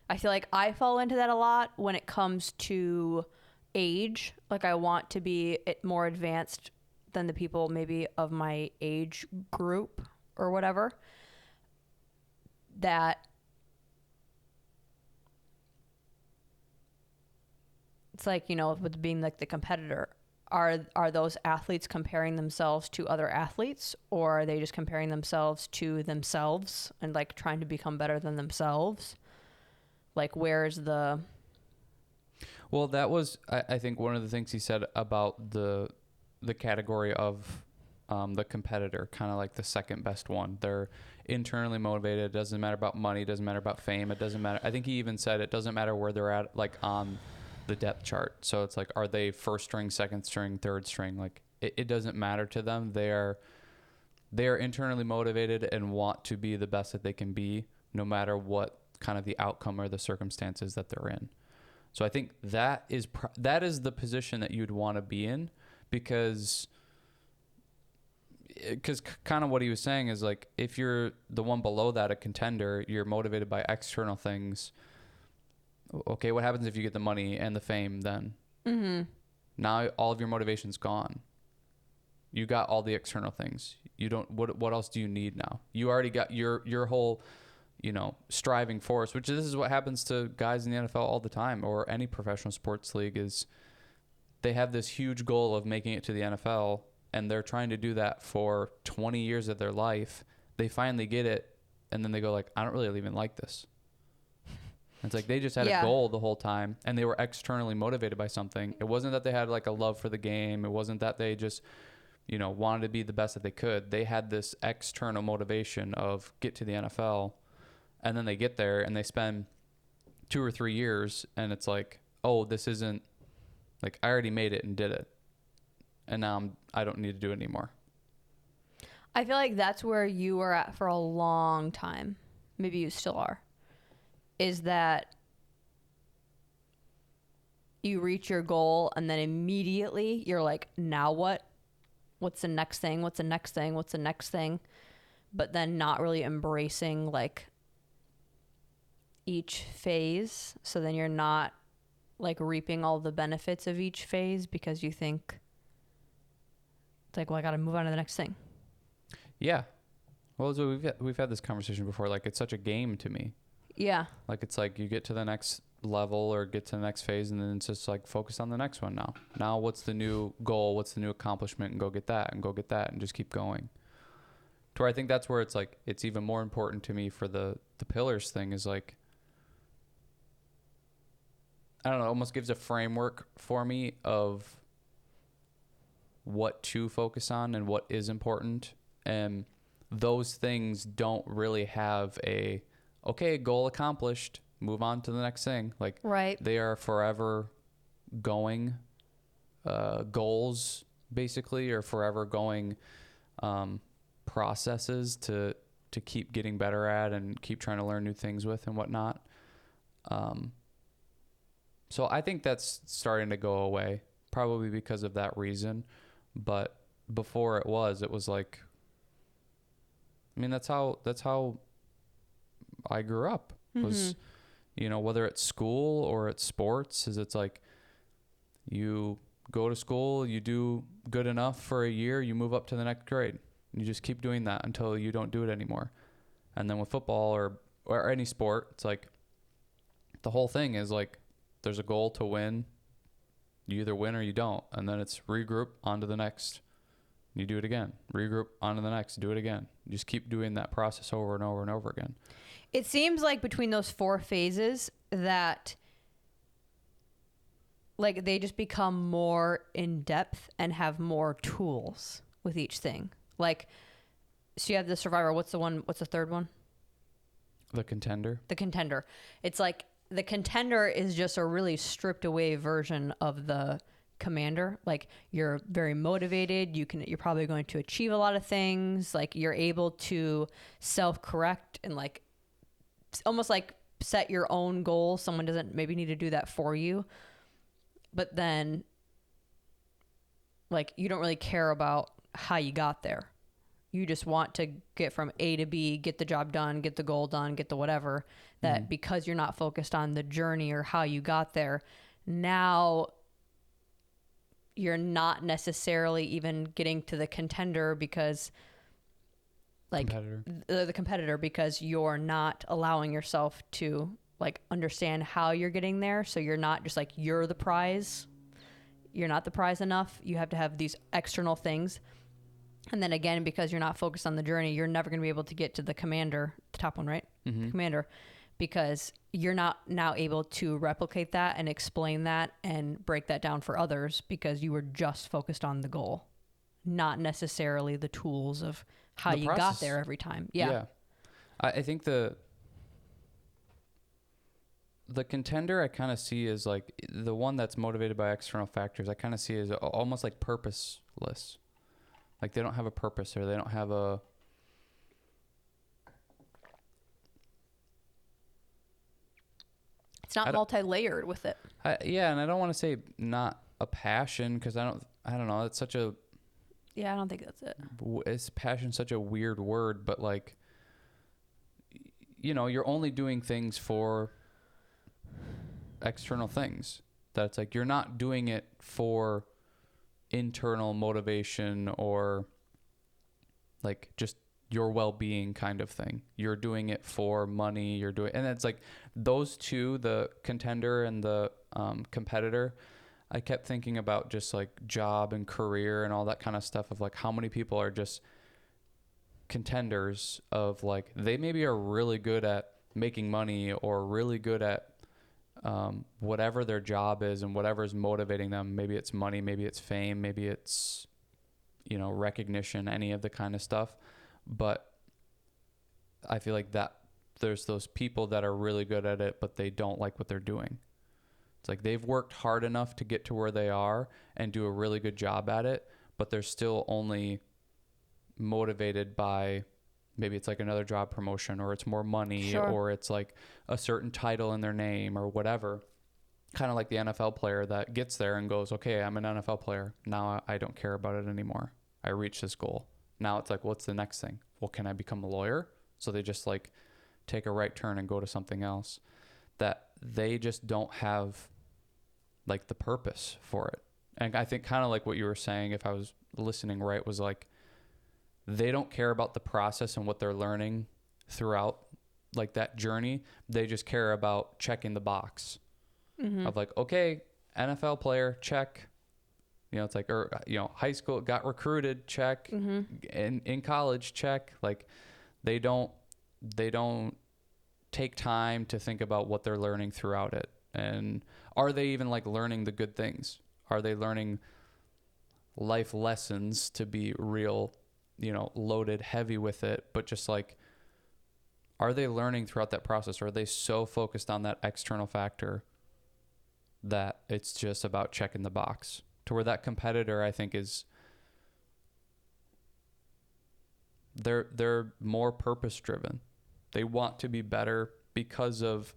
I feel like I fall into that a lot when it comes to age. Like, I want to be more advanced than the people maybe of my age group or whatever. That it's like, you know, with being like the competitor, are those athletes comparing themselves to other athletes, or are they just comparing themselves to themselves and like trying to become better than themselves? Like, where's the... Well, that was, I think, one of the things he said about the category of the competitor, kind of like the second best one. They're internally motivated. It doesn't matter about money. It doesn't matter about fame. It doesn't matter. I think he even said it doesn't matter where they're at, like on the depth chart. So it's like, are they first string, second string, third string? Like, it doesn't matter to them. They're they're internally motivated and want to be the best that they can be, no matter what kind of the outcome or the circumstances that they're in. So I think that is the position that you'd want to be in, because kind of what he was saying is like, if you're the one below that, a contender, you're motivated by external things. Okay, what happens if you get the money and the fame then? Mm-hmm. Now all of your motivation's gone. You got all the external things. You don't, what else do you need now? You already got your whole, striving force, which this is what happens to guys in the NFL all the time, or any professional sports league, is they have this huge goal of making it to the NFL, and they're trying to do that for 20 years of their life. They finally get it, and then they go like, I don't really even like this. It's like they just had a goal the whole time, and they were externally motivated by something. It wasn't that they had like a love for the game. It wasn't that they just, wanted to be the best that they could. They had this external motivation of get to the NFL, and then they get there and they spend 2 or 3 years, and it's like, oh, this isn't like, I already made it and did it, and now I don't need to do it anymore. I feel like that's where you were at for a long time. Maybe you still are. Is that you reach your goal and then immediately you're like, now what? What's the next thing? What's the next thing? What's the next thing? But then not really embracing like each phase. So then you're not like reaping all the benefits of each phase, because you think it's like, well, I got to move on to the next thing. Yeah. Well, so we've had this conversation before. Like, it's such a game to me. Yeah. Like, it's like you get to the next level or get to the next phase, and then it's just like, focus on the next one now. Now, what's the new goal? What's the new accomplishment? And go get that and go get that and just keep going. To where I think that's where it's like, it's even more important to me for the pillars thing, is like, I don't know, it almost gives a framework for me of what to focus on and what is important. And those things don't really have okay, goal accomplished, move on to the next thing. Like, right. They are forever going goals, basically, or forever going processes to keep getting better at and keep trying to learn new things with and whatnot. So I think that's starting to go away, probably because of that reason. But before it was like, I mean, that's how I grew up, was, whether it's school or it's sports, is it's like, you go to school, you do good enough for a year, you move up to the next grade. You just keep doing that until you don't do it anymore. And then with football or any sport, it's like, the whole thing is like, there's a goal to win. You either win or you don't. And then it's regroup, on to the next. You do it again. Regroup, on to the next. Do it again. You just keep doing that process over and over and over again. It seems like between those 4 phases that like they just become more in depth and have more tools with each thing. Like, so you have the survivor. What's the third one? The contender. The contender. It's like, the contender is just a really stripped away version of the commander. Like, you're very motivated. You're probably going to achieve a lot of things. Like, you're able to self-correct and like almost like set your own goals. Someone doesn't maybe need to do that for you. But then like, you don't really care about how you got there. You just want to get from A to B, get the job done, get the goal done, get the whatever. That because you're not focused on the journey or how you got there, now you're not necessarily even getting to the contender, because like the competitor, because you're not allowing yourself to like understand how you're getting there. So you're not just like, you're the prize. You're not the prize enough. You have to have these external things. And then again, because you're not focused on the journey, you're never going to be able to get to the commander, the top one, right? Mm-hmm. Commander, because you're not now able to replicate that and explain that and break that down for others, because you were just focused on the goal, not necessarily the tools of how you got there every time. Yeah. I think the contender I kind of see as like the one that's motivated by external factors. I kind of see as almost like purposeless. Like they don't have a purpose, or they don't have a, It's not multi-layered with it. yeah, and I don't want to say not a passion, because I don't know. It's such a, Yeah, I don't think that's it. is passion such a weird word, but like, you know, you're only doing things for external things. That's like, you're not doing it for internal motivation or like just your well-being kind of thing. You're doing it for money. You're doing, and it's like those two, the contender and the competitor, I kept thinking about just like job and career and all that kind of stuff of like how many people are just contenders of like, they maybe are really good at making money or really good at whatever their job is and whatever is motivating them. Maybe it's money, maybe it's fame, maybe it's, you know, recognition, any of the kind of stuff. But I feel like that there's those people that are really good at it, but they don't like what they're doing. It's like they've worked hard enough to get to where they are and do a really good job at it, but they're still only motivated by, maybe it's like another job promotion, or it's more money, Sure. or it's like a certain title in their name or whatever. Kind of like the NFL player that gets there and goes, okay, I'm an NFL player. Now I don't care about it anymore. I reached this goal. Now it's like, what's the next thing? Well, can I become a lawyer? So they just like take a right turn and go to something else. That they just don't have like the purpose for it. And I think kind of like what you were saying, if I was listening right, was like, they don't care about the process and what they're learning throughout like that journey. They just care about checking the box of like, okay, NFL player, check. You know, it's like, or, you know, high school, got recruited, check. In college, check. Like they don't take time to think about what they're learning throughout it. And are they even like learning the good things? Are they learning life lessons, to be real, you know, loaded heavy with it? But just like, are they learning throughout that process? Or are they so focused on that external factor that it's just about checking the box? To where that competitor, I think, is they're more purpose driven. They want to be better because of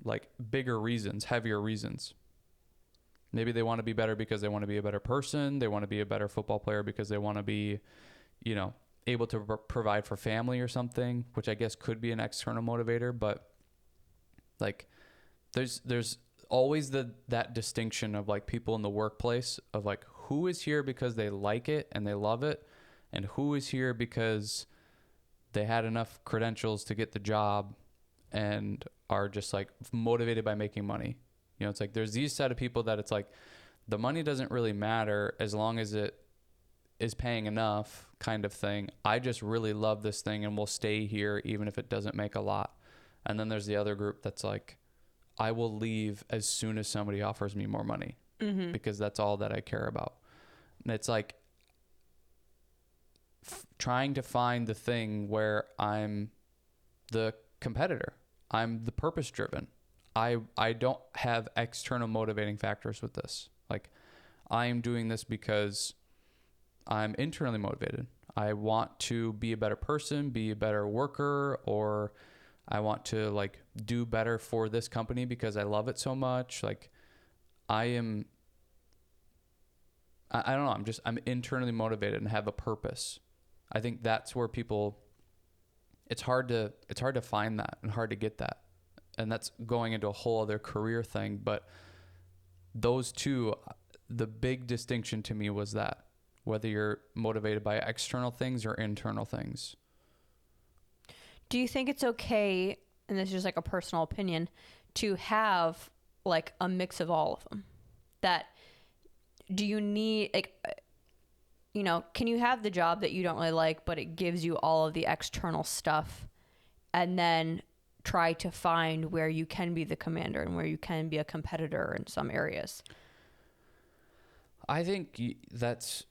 like bigger reasons, heavier reasons. Maybe they want to be better because they want to be a better person. They want to be a better football player because they want to be, you know, able to provide for family or something, which I guess could be an external motivator. But like there's always that distinction of like people in the workplace of like, who is here because they like it and they love it, and who is here because they had enough credentials to get the job and are just like motivated by making money. You know, it's like there's these set of people that it's like the money doesn't really matter as long as it is paying enough, kind of thing. I just really love this thing and will stay here even if it doesn't make a lot. And then there's the other group that's like, I will leave as soon as somebody offers me more money because that's all that I care about. And it's like trying to find the thing where I'm the competitor. I'm the purpose driven. I don't have external motivating factors with this. Like, I am doing this because I'm internally motivated. I want to be a better person, be a better worker, or I want to like do better for this company because I love it so much. Like I don't know. I'm internally motivated and have a purpose. I think that's where people, it's hard to find that and hard to get that. And that's going into a whole other career thing. But those two, the big distinction to me was that whether you're motivated by external things or internal things. Do you think it's okay, and this is just like a personal opinion, to have like a mix of all of them? That do you need, like, you know, can you have the job that you don't really like, but it gives you all of the external stuff, and then try to find where you can be the commander and where you can be a competitor in some areas? I think that's...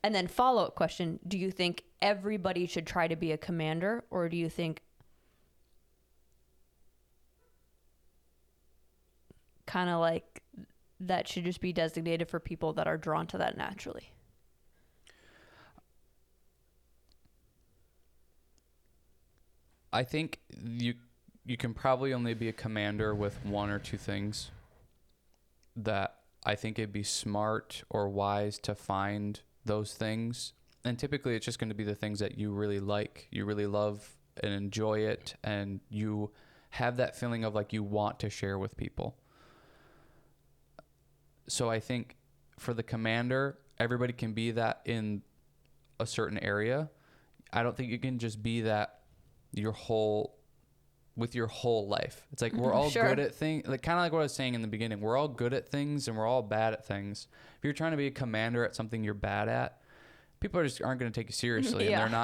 And then follow-up question, do you think everybody should try to be a commander, or do you think kind of like that should just be designated for people that are drawn to that naturally? I think you can probably only be a commander with one or two things that I think it'd be smart or wise to find those things. And typically it's just going to be the things that you really like, you really love and enjoy it, and you have that feeling of like you want to share with people. So I think for the commander, everybody can be that in a certain area. I don't think you can just be that with your whole life. It's like we're all Sure. good at things, like kind of like what I was saying in the beginning. We're all good at things and we're all bad at things. If you're trying to be a commander at something you're bad at, people aren't going to take you seriously. Yeah. And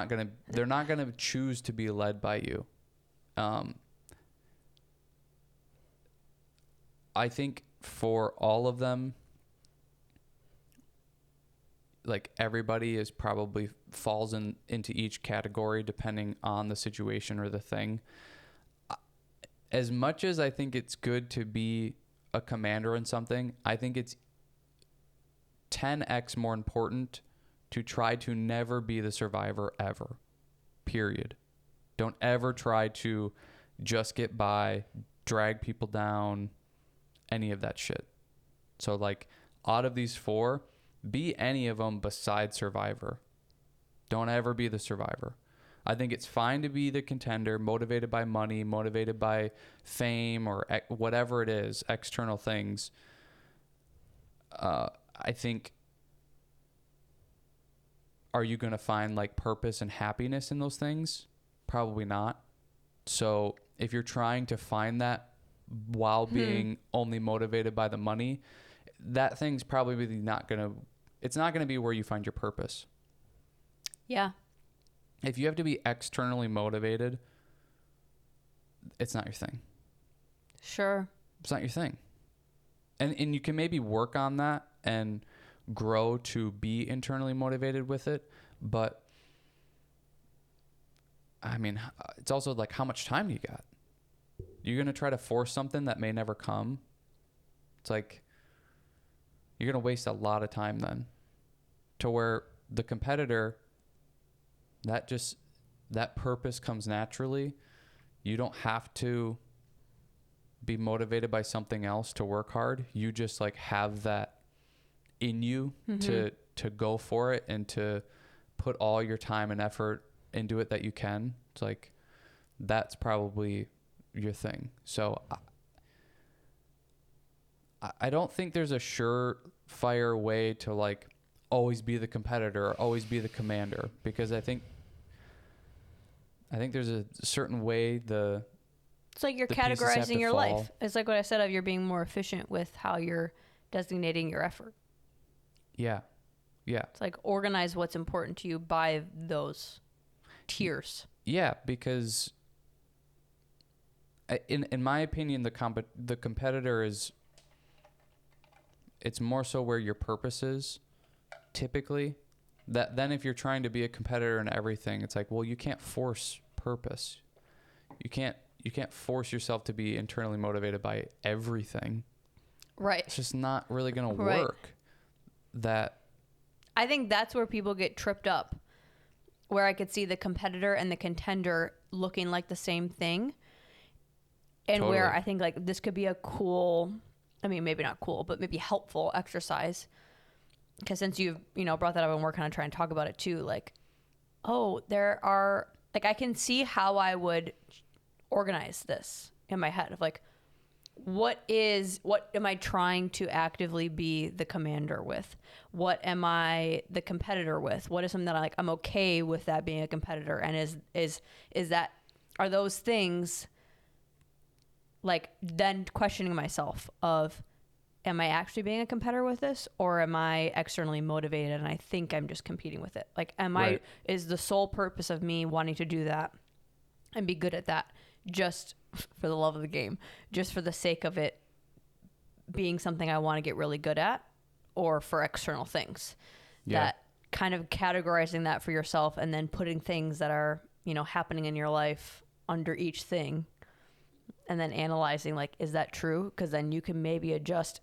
they're not going to choose to be led by you. I think for all of them, like everybody is probably falls into each category depending on the situation or the thing. As much as I think it's good to be a commander in something, I think it's 10x more important to try to never be the survivor ever. Period. Don't ever try to just get by, drag people down, any of that shit. So like out of these four, be any of them besides survivor. Don't ever be the survivor. I think it's fine to be the contender, motivated by money, motivated by fame or whatever it is, external things. I think, are you going to find like purpose and happiness in those things? Probably not. So if you're trying to find that while being only motivated by the money, that thing's probably really it's not going to be where you find your purpose. Yeah. If you have to be externally motivated, it's not your thing. Sure. It's not your thing. And you can maybe work on that and grow to be internally motivated with it. But I mean, it's also like, how much time you got? You're going to try to force something that may never come. It's like, you're going to waste a lot of time then. To where the competitor, that purpose comes naturally. You don't have to be motivated by something else to work hard. You just like have that in you to go for it and to put all your time and effort into it that you can. It's like, that's probably your thing. So I don't think there's a surefire way to like always be the competitor or always be the commander, because I think there's a certain way it's like you're categorizing your life. It's like what I said of you're being more efficient with how you're designating your effort. Yeah. Yeah. It's like organize what's important to you by those tiers. Yeah, because in my opinion, the competitor is, it's more so where your purpose is, typically. That then if you're trying to be a competitor in everything, it's like, well, you can't force purpose. You can't force yourself to be internally motivated by everything. Right. It's just not really going to Right. work. I think that's where people get tripped up, where I could see the competitor and the contender looking like the same thing. And Totally. where I think like this could be a cool, I mean, maybe not cool, but maybe helpful exercise. Because since you've, brought that up and we're kind of trying to talk about it too, like, oh, there are, like, I can see how I would organize this in my head of like, what am I trying to actively be the commander with? What am I the competitor with? What is something that I'm okay with that being a competitor? And are those things like then questioning myself of, am I actually being a competitor with this, or am I externally motivated and I think I'm just competing with it? Like, is the sole purpose of me wanting to do that and be good at that just for the love of the game, just for the sake of it being something I want to get really good at, or for external things? Yeah. That kind of categorizing that for yourself and then putting things that are, happening in your life under each thing. And then analyzing, like, is that true? Because then you can maybe adjust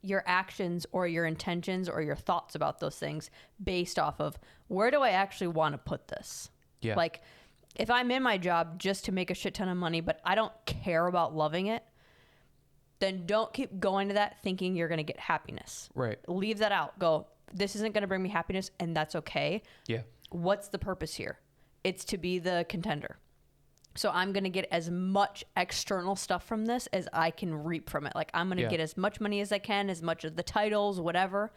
your actions or your intentions or your thoughts about those things based off of, where do I actually want to put this? Yeah. Like, If I'm in my job just to make a shit ton of money, but I don't care about loving it, then don't keep going to that thinking you're going to get happiness. Right. Leave that out. Go, this isn't going to bring me happiness, and that's okay. Yeah. What's the purpose here? It's to be the contender. So I'm going to get as much external stuff from this as I can reap from it. Like, I'm going to get as much money as I can, as much of the titles, whatever.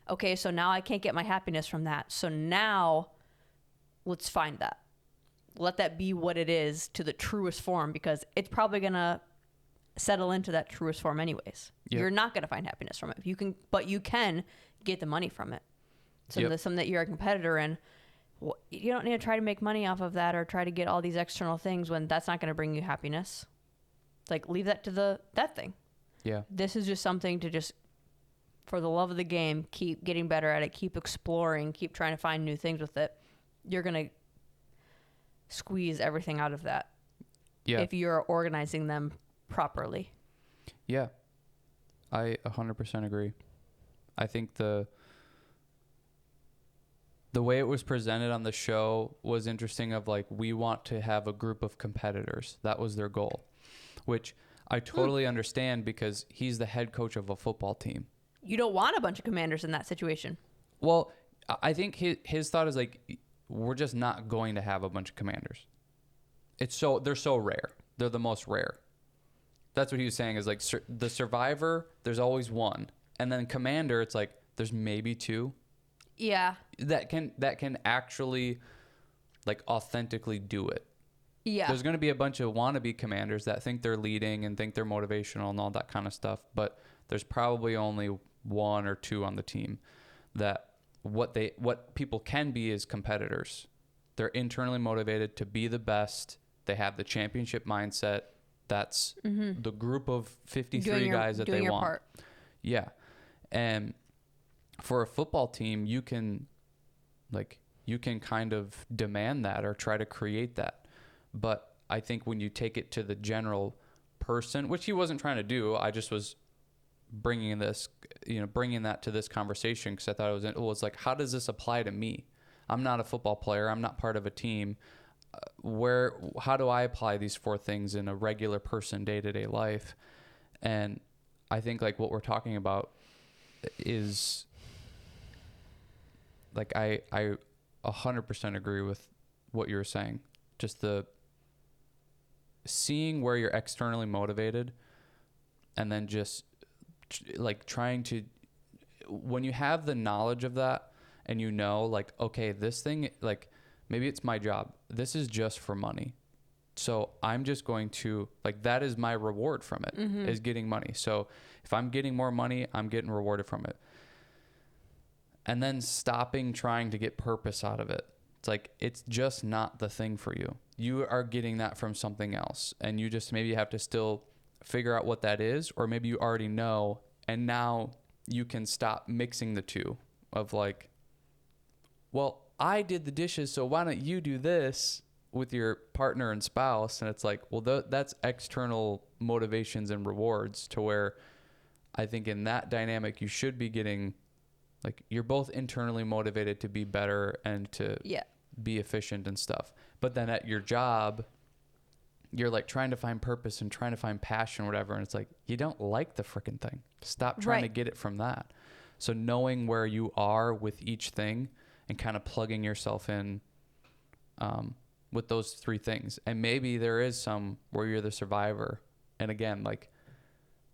Okay, so now I can't get my happiness from that. So now let's find that. Let that be what it is to the truest form, because it's probably going to settle into that truest form anyways. Yep. You're not going to find happiness from it. But you can get the money from it. So the something that you're a competitor in, you don't need to try to make money off of that or try to get all these external things when that's not going to bring you happiness. It's like, leave that to that thing. Yeah. This is just something to just, for the love of the game, keep getting better at it, keep exploring, keep trying to find new things with it. You're going to squeeze everything out of that. Yeah. If you're organizing them properly. Yeah. I 100% agree. I think the way it was presented on the show was interesting, of like, we want to have a group of competitors. That was their goal, which I totally understand, because he's the head coach of a football team. You don't want a bunch of commanders in that situation. Well, I think his thought is like, we're just not going to have a bunch of commanders. They're so rare. They're the most rare. That's what he was saying, is like, the survivor, there's always one. And then commander, it's like, there's maybe two. Yeah. That can actually, like, authentically do it. Yeah. There's going to be a bunch of wannabe commanders that think they're leading and think they're motivational and all that kind of stuff. But there's probably only one or two on the team that what people can be is competitors. They're internally motivated to be the best. They have the championship mindset. That's the group of 53 guys that they want. Part. Yeah. And for a football team, you can kind of demand that or try to create that. But I think when you take it to the general person, which he wasn't trying to do, I just was bringing that to this conversation, because I thought it was like, how does this apply to me? I'm not a football player. I'm not part of a team. How do I apply these four things in a regular person day-to-day life? And I think, like, what we're talking about is, like, I 100% agree with what you were saying. Just the seeing where you're externally motivated, and then just like trying to, when you have the knowledge of that, and like, okay, this thing, like, maybe it's my job. This is just for money. So I'm just going to, like, that is my reward from it, is getting money. So if I'm getting more money, I'm getting rewarded from it. And then stopping trying to get purpose out of it. It's like, it's just not the thing for you. You are getting that from something else. And you just maybe have to still figure out what that is, or maybe you already know. And now you can stop mixing the two of like, well, I did the dishes, so why don't you do this with your partner and spouse? And it's like, well, that's external motivations and rewards, to where I think in that dynamic, you should be getting, like, you're both internally motivated to be better and to be efficient and stuff. But then at your job, you're like trying to find purpose and trying to find passion or whatever. And it's like, you don't like the freaking thing. Stop trying to get it from that. So knowing where you are with each thing and kind of plugging yourself in with those three things. And maybe there is some where you're the survivor. And again, like,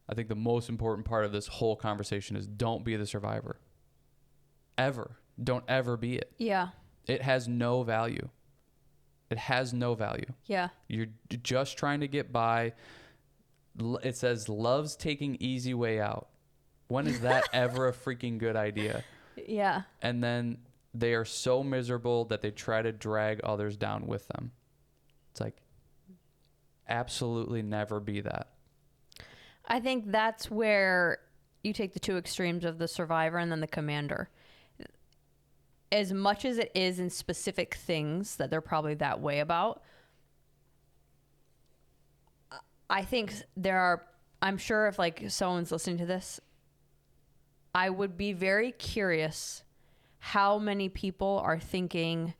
I think the most important part of this whole conversation is, don't be the survivor. Ever. Don't ever be it. Yeah. It has no value. It has no value. Yeah. You're just trying to get by. It says, love's taking easy way out. When is that ever a freaking good idea? Yeah. And then they are so miserable that they try to drag others down with them. It's like, absolutely never be that. I think that's where you take the two extremes of the survivor and then the commander. As much as it is in specific things that they're probably that way about, I think I'm sure if like someone's listening to this, I would be very curious how many people are thinking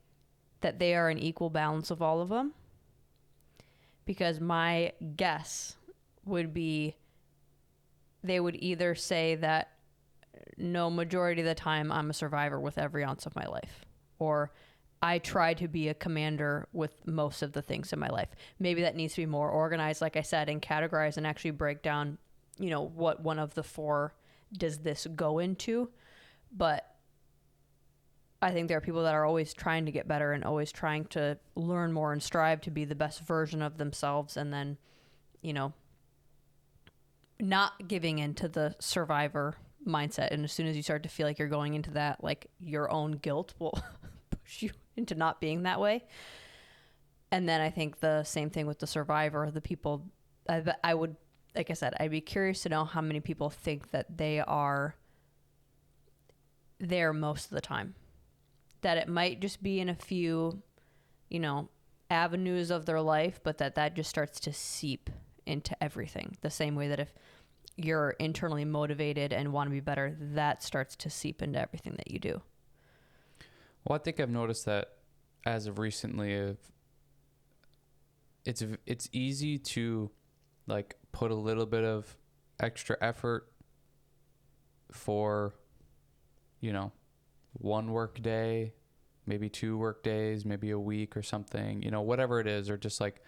that they are an equal balance of all of them. Because my guess would be they would either say that no, majority of the time I'm a survivor with every ounce of my life, or I try to be a commander with most of the things in my life. Maybe that needs to be more organized, like I said, and categorize and actually break down, you know, what one of the four does this go into. But I think there are people that are always trying to get better and always trying to learn more and strive to be the best version of themselves. And then, you know, not giving into the survivor mindset. And as soon as you start to feel like you're going into that, like your own guilt will push you into not being that way. And then I think the same thing with the survivor, the people I would, like I said, I'd be curious to know how many people think that they are there most of the time. That it might just be in a few, you know, avenues of their life, but that just starts to seep into everything. The same way that if you're internally motivated and want to be better, that starts to seep into everything that you do. Well, I think I've noticed that as of recently, it's easy to like put a little bit of extra effort for, you know, one work day, maybe 2 work days, maybe a week or something, you know, whatever it is, or just like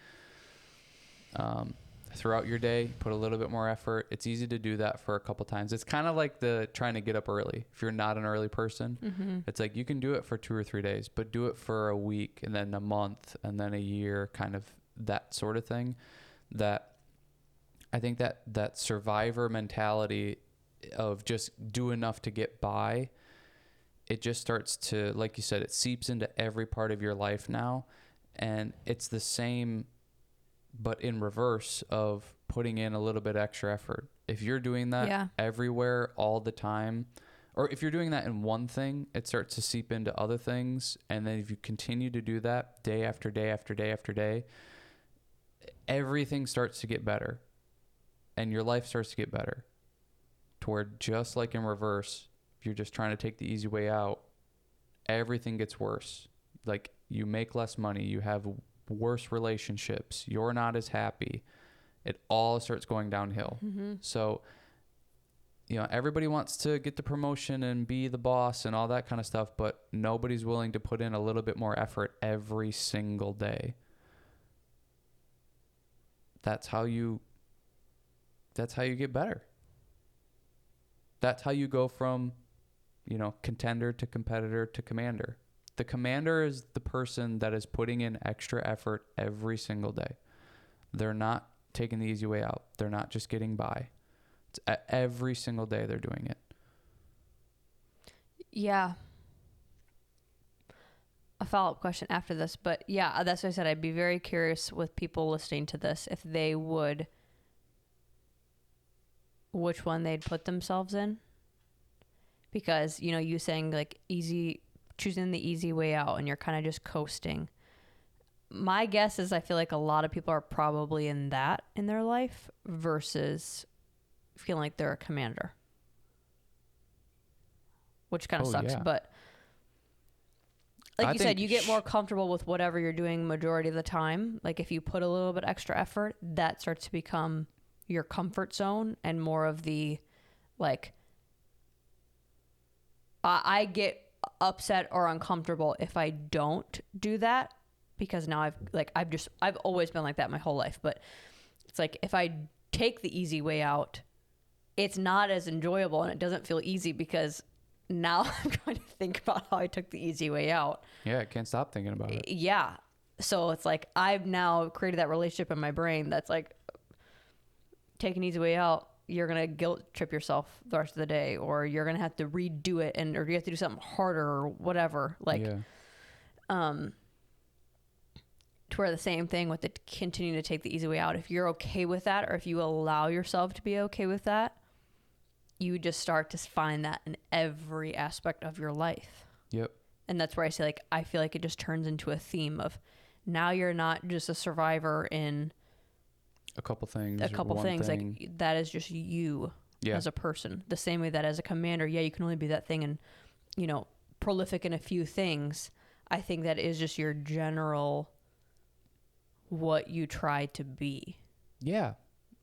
throughout your day, put a little bit more effort. It's easy to do that for a couple times. It's kind of like the trying to get up early. If you're not an early person, it's like you can do it for 2 or 3 days, but do it for a week and then a month and then a year, kind of that sort of thing. That I think that survivor mentality of just do enough to get by, it just starts to, like you said, it seeps into every part of your life now. And it's the same, but in reverse of putting in a little bit extra effort. If you're doing that everywhere all the time, or if you're doing that in one thing, it starts to seep into other things. And then if you continue to do that day after day after day after day, everything starts to get better and your life starts to get better, to where just like in reverse, if you're just trying to take the easy way out, everything gets worse. Like you make less money, you have worse relationships, you're not as happy. It all starts going downhill. So, you know, everybody wants to get the promotion and be the boss and all that kind of stuff, but nobody's willing to put in a little bit more effort every single day. That's how you get better. That's how you go from, you know, contender to competitor to commander. The commander is the person that is putting in extra effort every single day. They're not taking the easy way out. They're not just getting by. It's every single day they're doing it. Yeah. A follow-up question after this, but yeah, that's what I said. I'd be very curious with people listening to this if they would, which one they'd put themselves in. Because, you know, you saying like choosing the easy way out and you're kind of just coasting. My guess is I feel like a lot of people are probably in that in their life versus feeling like they're a commander, which kind of sucks. Yeah. But like you said, you get more comfortable with whatever you're doing majority of the time. Like if you put a little bit extra effort, that starts to become your comfort zone and more of the like, I get upset or uncomfortable if I don't do that, because now I've always been like that my whole life. But it's like if I take the easy way out, it's not as enjoyable and it doesn't feel easy because now I'm trying to think about how I took the easy way out. Yeah, I can't stop thinking about it. Yeah. So it's like I've now created that relationship in my brain that's like, take an easy way out, you're going to guilt trip yourself the rest of the day, or you're going to have to redo it or you have to do something harder or whatever. Like, to where the same thing with the continuing to take the easy way out. If you're okay with that, or if you allow yourself to be okay with that, you just start to find that in every aspect of your life. Yep. And that's where I say, like, I feel like it just turns into a theme of now you're not just a survivor in a couple things. Like that is just you as a person. The same way that as a commander, you can only be that thing and, you know, prolific in a few things. I think that is just your general what you try to be. Yeah.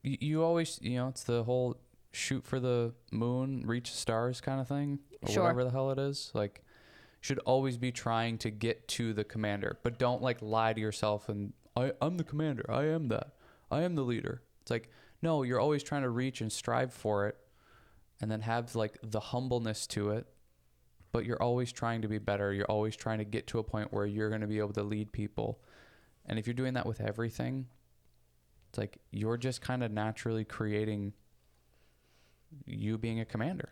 You always, it's the whole shoot for the moon, reach the stars kind of thing, or Sure. whatever the hell it is. Like, should always be trying to get to the commander, but don't like lie to yourself and I'm the commander. I am that. I am the leader. It's like, no, you're always trying to reach and strive for it and then have like the humbleness to it. But you're always trying to be better. You're always trying to get to a point where you're going to be able to lead people. And if you're doing that with everything, it's like you're just kind of naturally creating you being a commander.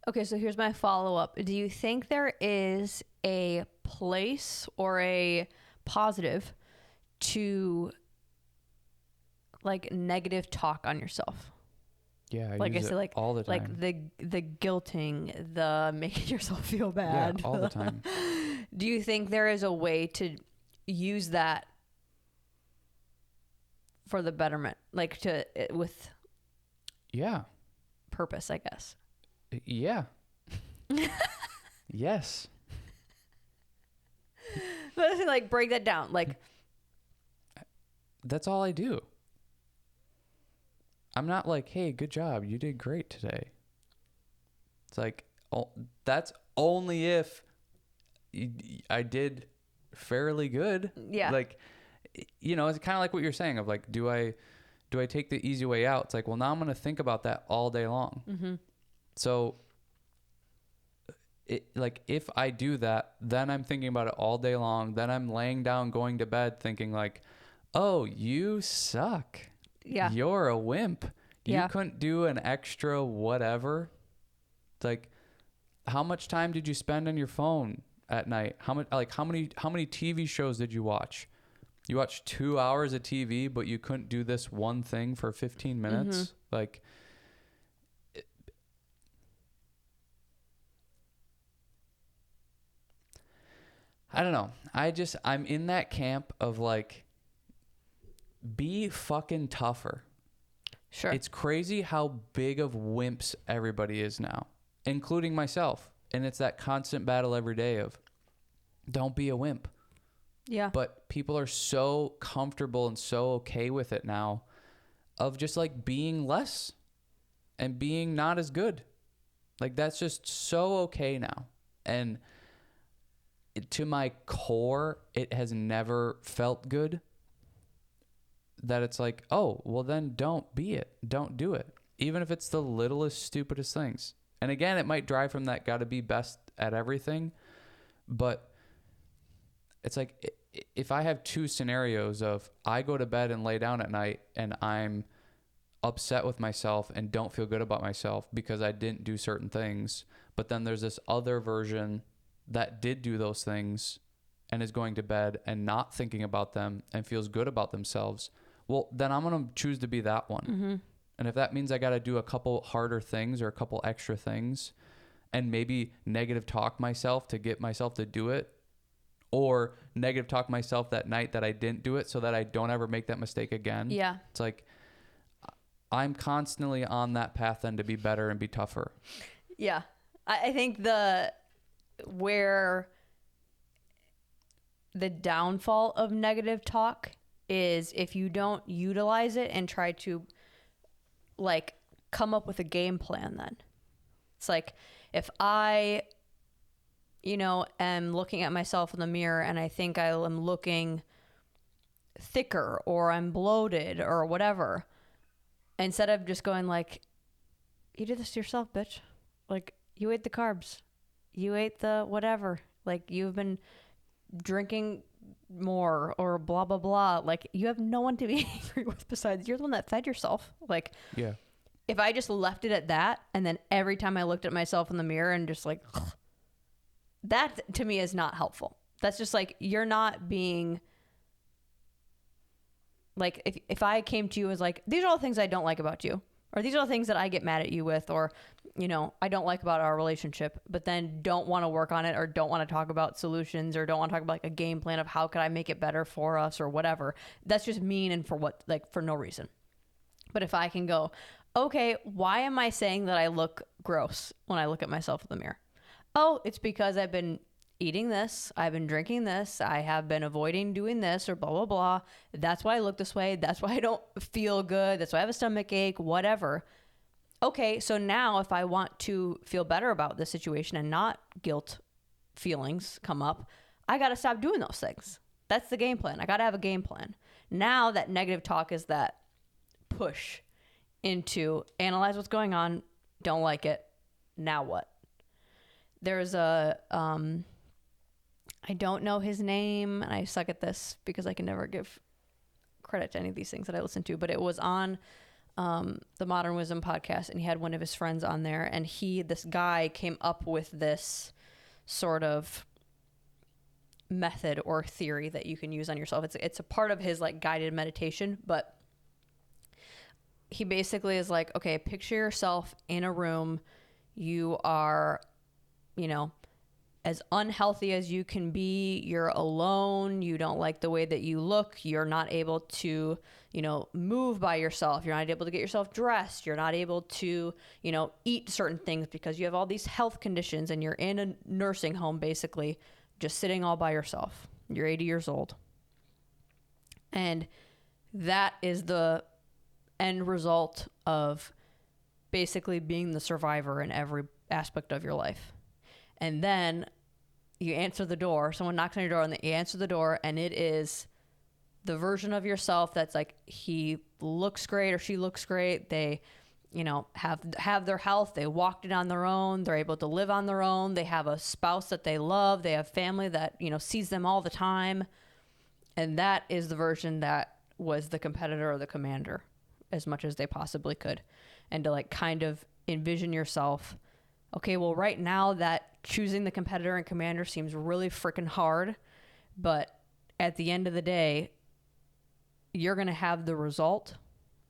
Okay, so here's my follow-up. Do you think there is a place or a positive to like negative talk on yourself? Yeah, like I said, like all the time. Like the guilting, the making yourself feel bad. Yeah, all the time. Do you think there is a way to use that for the betterment, like with purpose, I guess? Yeah. Yes. But like break that down. Like that's all I do. I'm not like, hey, good job. You did great today. It's like, that's only if I did fairly good. Yeah. Like, it's kind of like what you're saying of like, do I take the easy way out? It's like, well, now I'm going to think about that all day long. Mm-hmm. So if I do that, then I'm thinking about it all day long. Then I'm laying down, going to bed thinking like, oh, you suck. Yeah. You're a wimp. You Yeah. couldn't do an extra whatever. It's like, how much time did you spend on your phone at night? How many TV shows did you watch? You watched 2 hours of TV, but you couldn't do this one thing for 15 minutes? Mm-hmm. Like, I don't know. I'm in that camp of like, be fucking tougher. Sure. It's crazy how big of wimps everybody is now, including myself. And it's that constant battle every day of don't be a wimp. Yeah. But people are so comfortable and so okay with it now of just like being less and being not as good. Like that's just so okay now. And to my core, it has never felt good. That it's like, oh, well then don't be it. Don't do it. Even if it's the littlest, stupidest things. And again, it might drive from that gotta be best at everything. But it's like, if I have two scenarios of I go to bed and lay down at night and I'm upset with myself and don't feel good about myself because I didn't do certain things. But then there's this other version that did do those things and is going to bed and not thinking about them and feels good about themselves. Well, then I'm going to choose to be that one. Mm-hmm. And if that means I got to do a couple harder things or a couple extra things and maybe negative talk myself to get myself to do it, or negative talk myself that night that I didn't do it so that I don't ever make that mistake again. Yeah. It's like I'm constantly on that path then to be better and be tougher. Yeah. I think where the downfall of negative talk is if you don't utilize it and try to like come up with a game plan. Then it's like, if I, am looking at myself in the mirror and I think I am looking thicker or I'm bloated or whatever, instead of just going like, you did this to yourself, bitch. Like, you ate the carbs, you ate the whatever, like you've been drinking more or blah blah blah, like you have no one to be angry with besides you're the one that fed yourself. Like, yeah, if I just left it at that, and then every time I looked at myself in the mirror and just like that, to me is not helpful. That's just like, you're not being like, if I came to you as like, these are all the things I don't like about you, or these are the things that I get mad at you with, or I don't like about our relationship, but then don't want to work on it or don't want to talk about solutions or don't want to talk about like a game plan of how could I make it better for us or whatever. That's just mean and for no reason. But if I can go, okay, why am I saying that I look gross when I look at myself in the mirror? Oh, it's because I've been eating this. I've been drinking this. I have been avoiding doing this or blah, blah, blah. That's why I look this way. That's why I don't feel good. That's why I have a stomach ache, whatever. Okay, so now if I want to feel better about the situation and not guilt feelings come up, I got to stop doing those things. That's the game plan. I got to have a game plan. Now that negative talk is that push into analyze what's going on, don't like it, now what? There's a, I don't know his name, and I suck at this because I can never give credit to any of these things that I listen to, but it was on the Modern Wisdom podcast, and he had one of his friends on there, and this guy came up with this sort of method or theory that you can use on yourself. It's a part of his like guided meditation, but he basically is like, okay, picture yourself in a room. You are, as unhealthy as you can be. You're alone. You don't like the way that you look. You're not able to, move by yourself. You're not able to get yourself dressed. You're not able to, eat certain things because you have all these health conditions and you're in a nursing home, basically just sitting all by yourself. You're 80 years old. And that is the end result of basically being the survivor in every aspect of your life. And then you answer the door. Someone knocks on your door and you answer the door, and it is the version of yourself that's like, he looks great or she looks great. They, have their health. They walked it on their own. They're able to live on their own. They have a spouse that they love. They have family that, sees them all the time. And that is the version that was the competitor or the commander as much as they possibly could. And to like kind of envision yourself, okay, well, right now that choosing the competitor and commander seems really freaking hard, but at the end of the day, you're going to have the result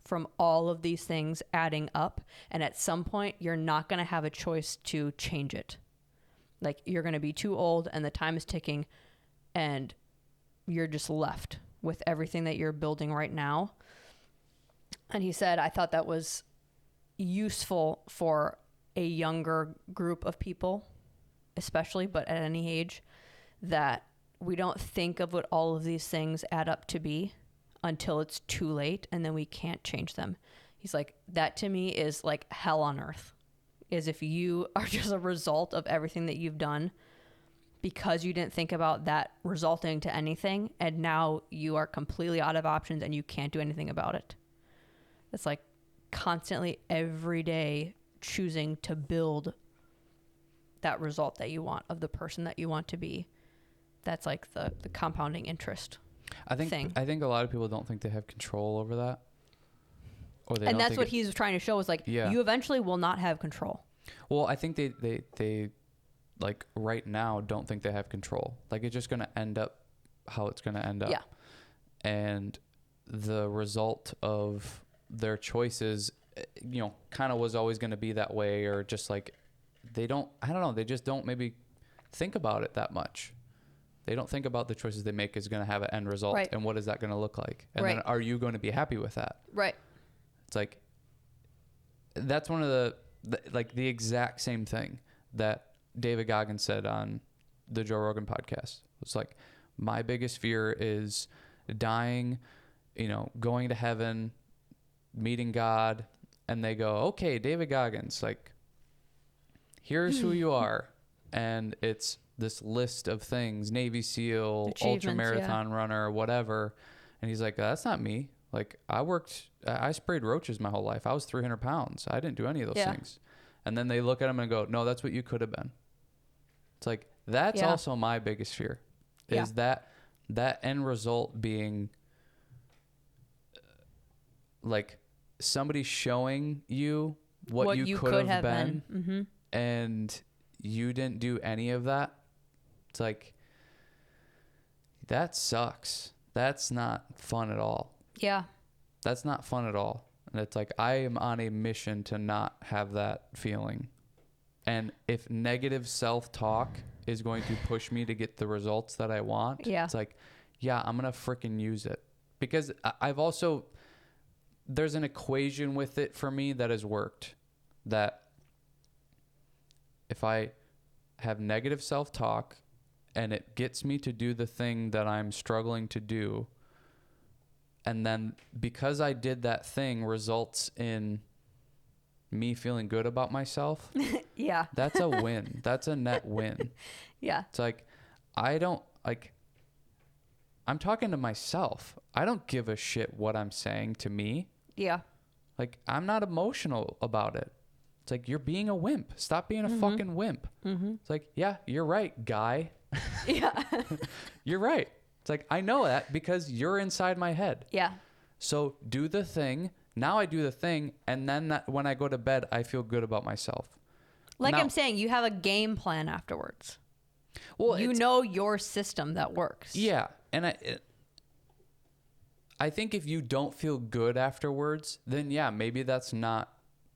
from all of these things adding up. And at some point, you're not going to have a choice to change it. Like, you're going to be too old and the time is ticking, and you're just left with everything that you're building right now. And he said, I thought that was useful for a younger group of people, especially, but at any age, that we don't think of what all of these things add up to be until it's too late, and then we can't change them. He's like, that to me is like hell on earth, is if you are just a result of everything that you've done because you didn't think about that resulting to anything, and now you are completely out of options and you can't do anything about it. It's like constantly every day choosing to build that result that you want of the person that you want to be. That's like the compounding interest. I think a lot of people don't think they have control over that. And that's what he's trying to show is like, you eventually will not have control. Well, I think they like right now don't think they have control. Like, it's just going to end up how it's going to end up. Yeah. And the result of their choices, kind of was always going to be that way, or just like, they just don't maybe think about it that much. They don't think about the choices they make is going to have an end result, right, and what is that going to look like? And then are you going to be happy with that? Right. It's like, that's one of the exact same thing that David Goggins said on the Joe Rogan podcast. It's like, my biggest fear is dying, going to heaven, meeting God, and they go, okay, David Goggins, like, here's who you are. And it's this list of things, Navy SEAL, ultra marathon runner, whatever. And he's like, that's not me. Like, I sprayed roaches my whole life. I was 300 pounds. I didn't do any of those things. And then they look at him and go, no, that's what you could have been. It's like, that's also my biggest fear, is that end result being like somebody showing you what you could have been. Mm-hmm. And you didn't do any of that. It's like, that sucks. That's not fun at all. Yeah. That's not fun at all. And it's like, I am on a mission to not have that feeling. And if negative self-talk is going to push me to get the results that I want, it's like, I'm going to freaking use it. Because there's an equation with it for me that has worked. That if I have negative self-talk and it gets me to do the thing that I'm struggling to do. And then because I did that thing results in me feeling good about myself. Yeah. That's a win. That's a net win. Yeah. It's like, I don't like, I'm talking to myself. I don't give a shit what I'm saying to me. Yeah. Like, I'm not emotional about it. It's like, you're being a wimp. Stop being a fucking wimp. It's like, yeah, you're right, guy. Yeah. You're right. It's like, I know that because you're inside my head. Yeah. So do the thing. Now I do the thing. And then when I go to bed, I feel good about myself. Like now, I'm saying, you have a game plan afterwards. Well, you know your system that works. Yeah. And I think if you don't feel good afterwards, then yeah, maybe that's not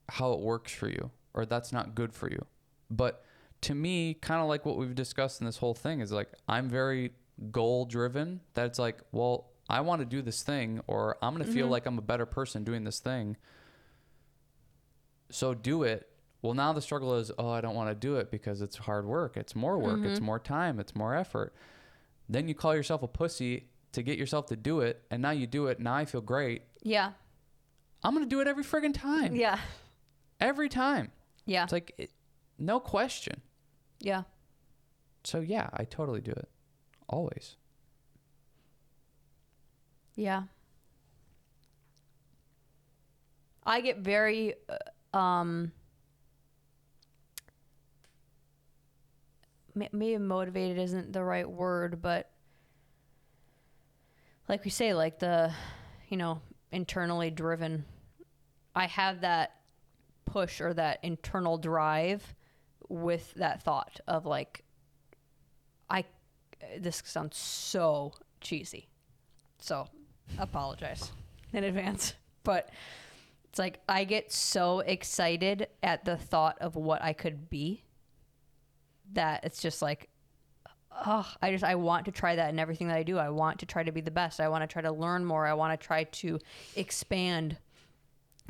how it works for you, or that's not good for you. But to me, kind of like what we've discussed in this whole thing is like, I'm very goal driven. That it's like, well, I want to do this thing, or I'm going to feel like I'm a better person doing this thing. So do it. Well, now the struggle is, oh, I don't want to do it because it's hard work. It's more work. It's more time. It's more effort. Then you call yourself a pussy to get yourself to do it. And now you do it. Now I feel great. Yeah. I'm going to do it every friggin' time. Yeah. Every time. Yeah. It's like, no question. Yeah. So yeah, I totally do it. Always. Yeah. I get very, maybe motivated isn't the right word, but like we say, like the, internally driven. I have that push or that internal drive with that thought of like, this sounds so cheesy, so apologize in advance, but it's like I get so excited at the thought of what I could be that it's just like, oh, I want to try that in everything that I do. I want to try to be the best. I want to try to learn more. I want to try to expand.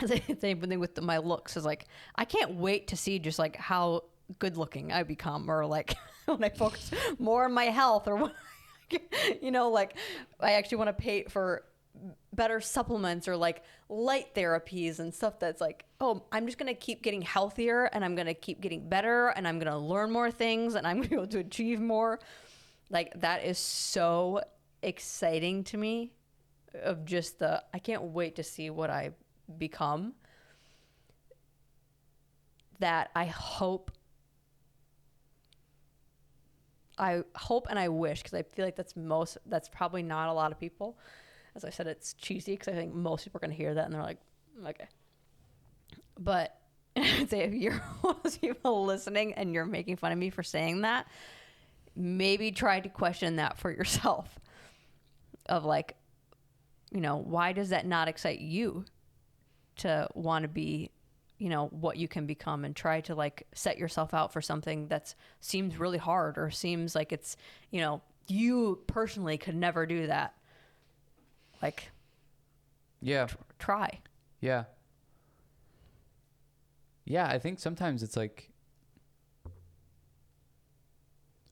Same thing with my looks is like, I can't wait to see just like how good looking I become, or like when I focus more on my health, or what, like I actually want to pay for better supplements or like light therapies and stuff that's like, oh, I'm just going to keep getting healthier and I'm going to keep getting better and I'm going to learn more things and I'm going to be able to achieve more. Like that is so exciting to me, of just I can't wait to see what I become, that I hope and I wish, because I feel like that's probably not a lot of people. As I said, it's cheesy because I think most people are going to hear that and they're like, okay. But I'd say if you're one of those people listening and you're making fun of me for saying that, maybe try to question that for yourself, of like, why does that not excite you to want to be, what you can become, and try to like set yourself out for something that seems really hard or seems like it's, you personally could never do that. Like, yeah, try. Yeah. Yeah. I think sometimes it's like,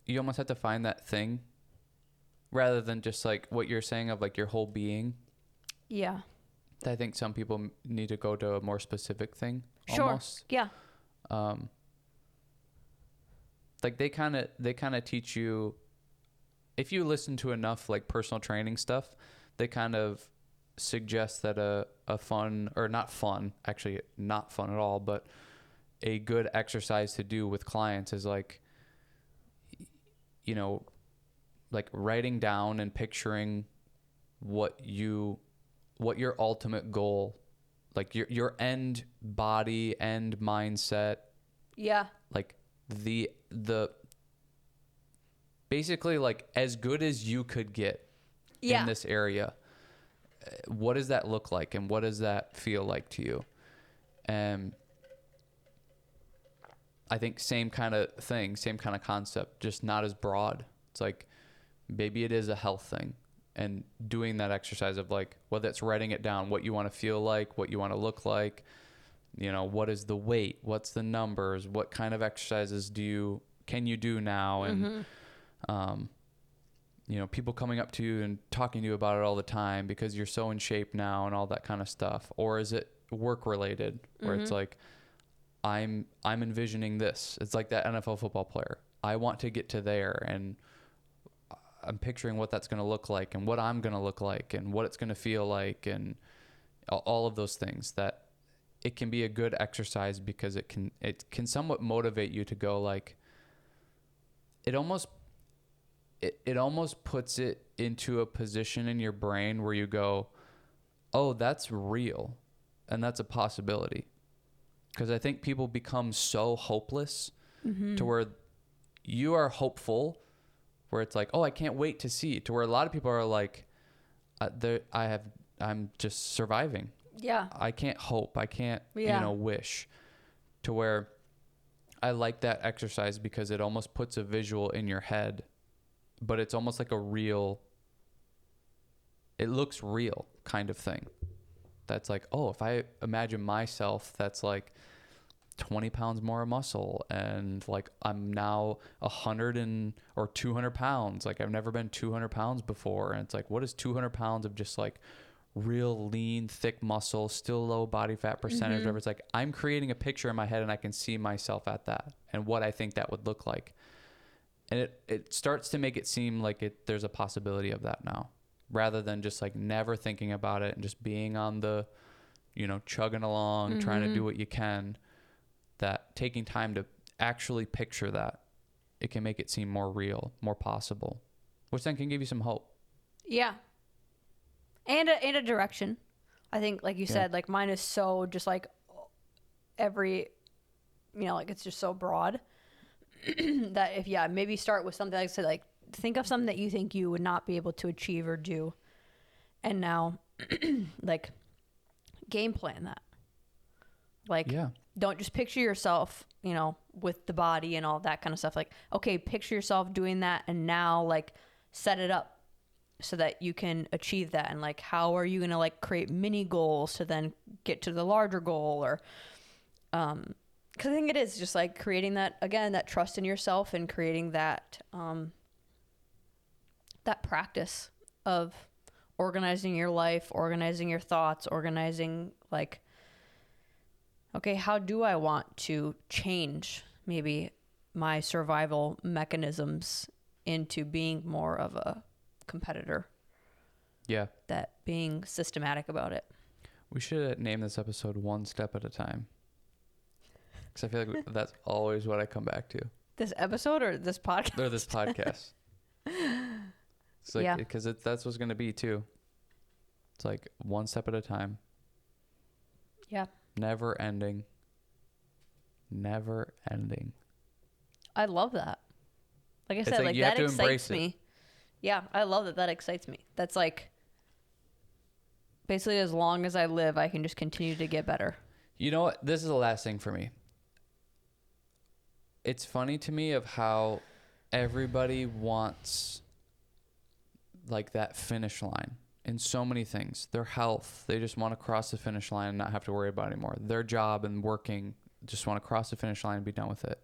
you almost have to find that thing rather than just like what you're saying of like your whole being. Yeah. I think some people need to go to a more specific thing. Sure. Almost. Yeah. Like they kind of teach you, if you listen to enough like personal training stuff, they kind of suggest that a fun, or not fun, actually not fun at all, but a good exercise to do with clients is like, like writing down and picturing what your ultimate goal, like your end body, end mindset. Yeah. Like the basically like as good as you could get in this area. What does that look like, and what does that feel like to you? And I think same kind of thing, same kind of concept, just not as broad. It's like, maybe it is a health thing, and doing that exercise of like, whether it's writing it down, what you want to feel like, what you want to look like, what is the weight, what's the numbers, what kind of exercises can you do now? And People coming up to you and talking to you about it all the time because you're so in shape now and all that kind of stuff? Or is it work related where it's like, I'm envisioning this. It's like that NFL football player. I want to get to there, and I'm picturing what that's going to look like and what I'm going to look like and what it's going to feel like, and all of those things. That it can be a good exercise because it can somewhat motivate you to go, like, it almost puts it into a position in your brain where you go, oh, that's real and that's a possibility. Because I think people become so hopeless to where you are hopeful, where it's like, oh, I can't wait to see, to where a lot of people are like, I'm just surviving. Yeah. I can't hope. I can't, Yeah. wish. To where I like that exercise because it almost puts a visual in your head, but it's almost like it looks real kind of thing. That's like, oh, if I imagine myself, that's like 20 pounds more muscle, and like I'm now 100 or 200 pounds. Like I've never been 200 pounds before. And it's like, what is 200 pounds of just like real lean, thick muscle, still low body fat percentage, whatever. It's like, I'm creating a picture in my head and I can see myself at that and what I think that would look like. And it starts to make it seem like there's a possibility of that now, rather than just like never thinking about it and just being on the, chugging along, trying to do what you can. That taking time to actually picture that, it can make it seem more real, more possible, which then can give you some hope. Yeah. And a direction. I think, like you said, like mine is so just like every, like it's just so broad that if, maybe start with something, like I said, like think of something that you think you would not be able to achieve or do. And now like game plan that. Like, don't just picture yourself, with the body and all that kind of stuff. Like, okay, picture yourself doing that, and now like set it up so that you can achieve that. And like, how are you going to like create mini goals to then get to the larger goal? Or, cause I think it is just like creating that, again, that trust in yourself and creating that, that practice of organizing your life, organizing your thoughts, organizing like, okay, how do I want to change maybe my survival mechanisms into being more of a competitor? Yeah. That being systematic about it. We should name this episode One Step at a Time. Because I feel like that's always what I come back to. This episode or this podcast? Or this podcast. It's like, because that's what's going to be too. It's like one step at a time. Yeah. Never ending. Never ending. I love that. Like I said, like like that excites me. Yeah, I love that. That excites me. That's like basically as long as I live, I can just continue to get better. You know what? This is the last thing for me. It's funny to me of how everybody wants like that finish line. In so many things. Their health, they just want to cross the finish line and not have to worry about it anymore. Their job and working, just want to cross the finish line and be done with it.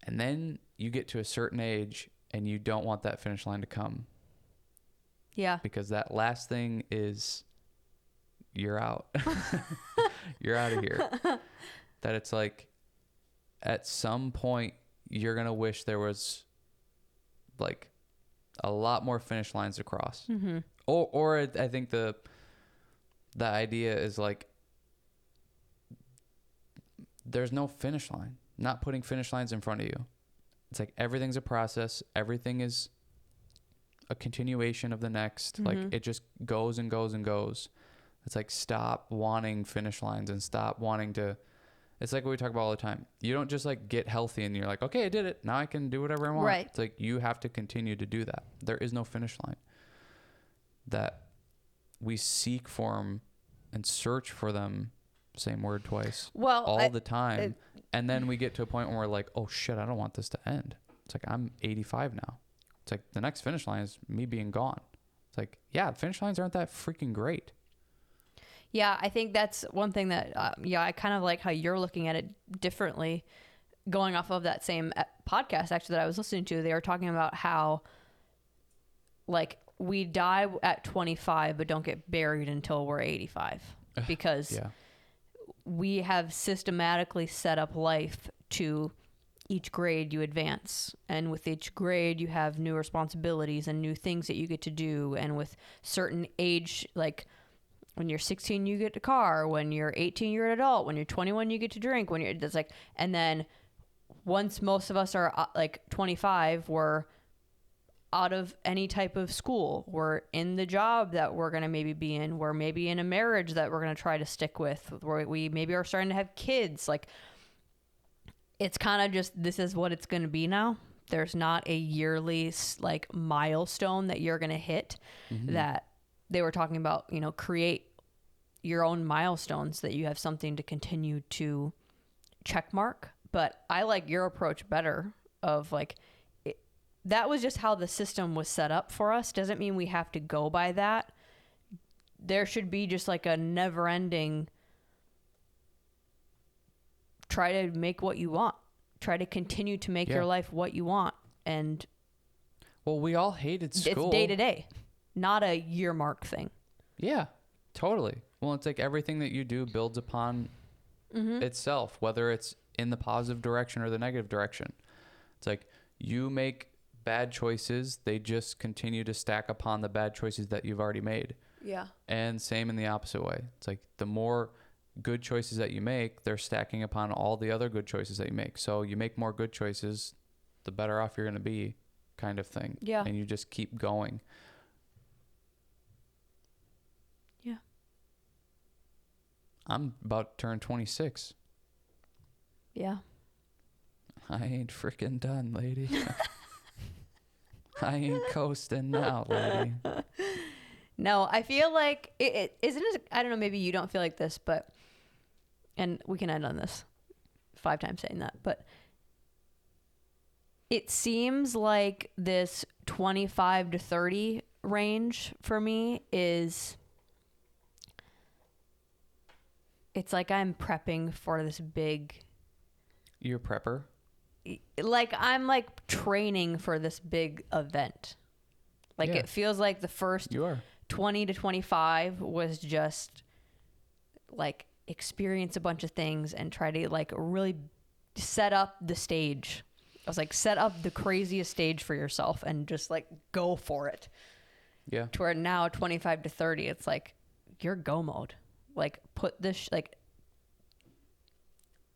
And then you get to a certain age and you don't want that finish line to come. Yeah. Because that last thing is you're out. You're out of here. That it's like at some point you're going to wish there was like a lot more finish lines to cross. Mm-hmm. Or I think the idea is like there's no finish line. Not putting finish lines in front of you. It's like everything's a process. Everything is a continuation of the next. Like it just goes and goes and goes. It's like stop wanting finish lines and stop wanting to. It's like what we talk about all the time. You don't just like get healthy and you're like, okay, I did it. Now I can do whatever I want. Right. It's like you have to continue to do that. There is no finish line. That we seek for them and search for them, same word twice, all the time. And then we get to a point where we're like, oh shit, I don't want this to end. It's like, I'm 85 now. It's like the next finish line is me being gone. It's like, yeah, finish lines aren't that freaking great. Yeah, I think that's one thing that, I kind of like how you're looking at it differently, going off of that same podcast actually that I was listening to, they were talking about how like we die at 25 but don't get buried until we're 85 because we have systematically set up life to each grade you advance, and with each grade you have new responsibilities and new things that you get to do, and with certain age, like when you're 16 you get a car, when you're 18 you're an adult, when you're 21 you get to drink, when you're it's like, and then once most of us are like 25, we're out of any type of school, we're in the job that we're going to maybe be in, we're maybe in a marriage that we're going to try to stick with, where we maybe are starting to have kids. Like, it's kind of just, this is what it's going to be now. There's not a yearly like milestone that you're going to hit. That they were talking about, you know, create your own milestones that you have something to continue to check mark. But I like your approach better of like, that was just how the system was set up for us. Doesn't mean we have to go by that. There should be just like a never ending, try to make what you want. Try to continue to make your life what you want. And well, we all hated school. It's day to day, not a year mark thing. Yeah, totally. Well, it's like everything that you do builds upon itself, whether it's in the positive direction or the negative direction. It's like you make bad choices, they just continue to stack upon the bad choices that you've already made. Yeah. And same in the opposite way. It's like the more good choices that you make, they're stacking upon all the other good choices that you make. So you make more good choices, the better off you're going to be, kind of thing. Yeah. And you just keep going. Yeah. I'm about to turn 26. Yeah. I ain't freaking done, lady. I ain't coasting now, lady. No, I feel like it isn't it, I don't know, maybe you don't feel like this, but, and we can end on this 5 times saying that, but it seems like this 25 to 30 range for me is, it's like I'm prepping for this big. You're a prepper? Like I'm like training for this big event. Like it feels like the first 20 to 25 was just like experience a bunch of things and try to like really set up the stage. I was like, set up the craziest stage for yourself and just like go for it. Yeah. To where now 25 to 30, it's like you're go mode. Like put this, like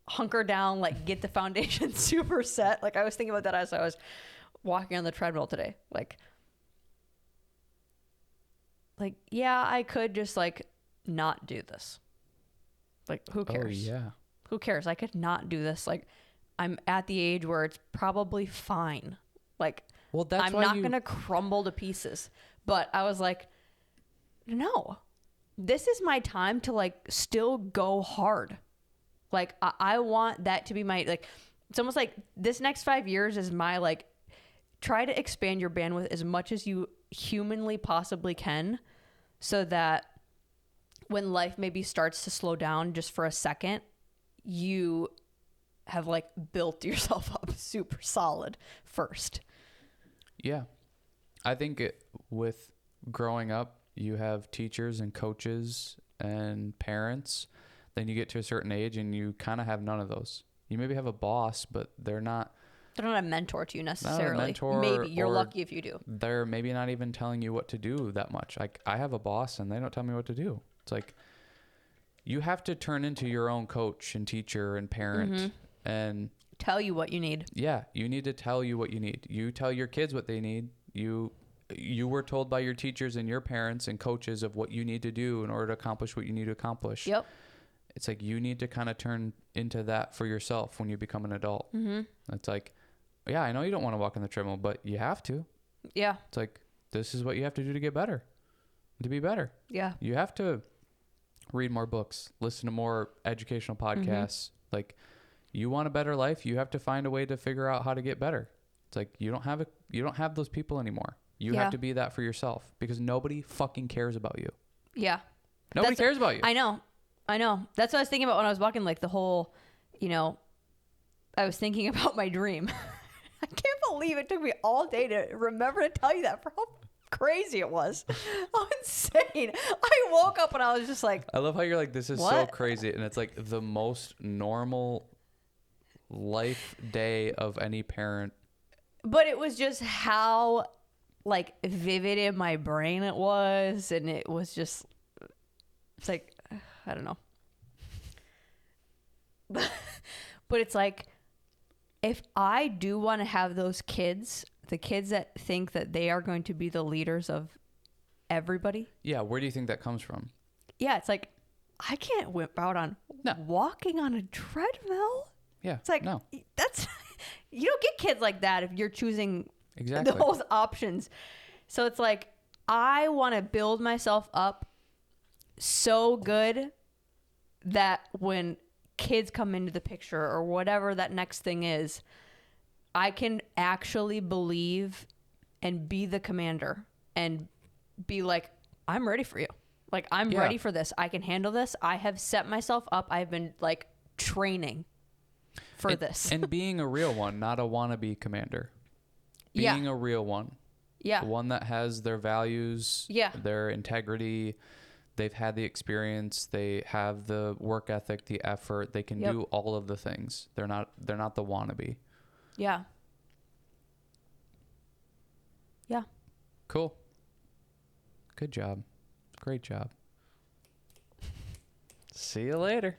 hunker down, like get the foundation super set. Like I was thinking about that as I was walking on the treadmill today. Like, yeah, I could just like not do this. Like, who cares? Oh, yeah. Who cares? I could not do this. Like, I'm at the age where it's probably fine. Like, well, that's I'm not going to crumble to pieces. But I was like, no, this is my time to like still go hard. Like, I want that to be my, like, it's almost like this next 5 years is my, like, try to expand your bandwidth as much as you humanly possibly can so that when life maybe starts to slow down just for a second, you have, like, built yourself up super solid first. Yeah. I think with growing up, you have teachers and coaches and parents. Then you get to a certain age and you kind of have none of those. You maybe have a boss, but they're not a mentor to you necessarily. Not a mentor, maybe you're lucky if you do. They're maybe not even telling you what to do that much. Like I have a boss and they don't tell me what to do. It's like you have to turn into your own coach and teacher and parent and tell you what you need. Yeah, you need to tell you what you need. You tell your kids what they need. You were told by your teachers and your parents and coaches of what you need to do in order to accomplish what you need to accomplish. Yep. It's like you need to kind of turn into that for yourself when you become an adult. It's like, yeah, I know you don't want to walk on the treadmill, but you have to. Yeah. It's like, this is what you have to do to get better, to be better. Yeah. You have to read more books, listen to more educational podcasts. Like, you want a better life, you have to find a way to figure out how to get better. It's like, you don't have those people anymore. You have to be that for yourself because nobody fucking cares about you. Yeah. Nobody cares about you. I know. That's what I was thinking about when I was walking, like the whole, you know, I was thinking about my dream. I can't believe it took me all day to remember to tell you that for how crazy it was. How insane. I woke up and I was just like, I love how you're like, this is so what? crazy. And it's like the most normal life day of any parent. But it was just how like vivid in my brain it was. And it was just, it's like, I don't know. But it's like, if I do want to have those kids, the kids that think that they are going to be the leaders of everybody. Yeah. Where do you think that comes from? Yeah. It's like, I can't whip out on walking on a treadmill. Yeah. It's like, no. That's, you don't get kids like that if you're choosing Exactly those options. So it's like, I want to build myself up so good that when kids come into the picture or whatever that next thing is, I can actually believe and be the commander and be like, I'm ready for you. Like, I'm ready for this. I can handle this. I have set myself up. I've been like training for this. And being a real one, not a wannabe commander. Being a real one. Yeah. One that has their values, their integrity. They've had the experience. They have the work ethic, the effort. They can do all of the things. They're not the wannabe. Yeah. Yeah. Cool. Good job. Great job. See you later.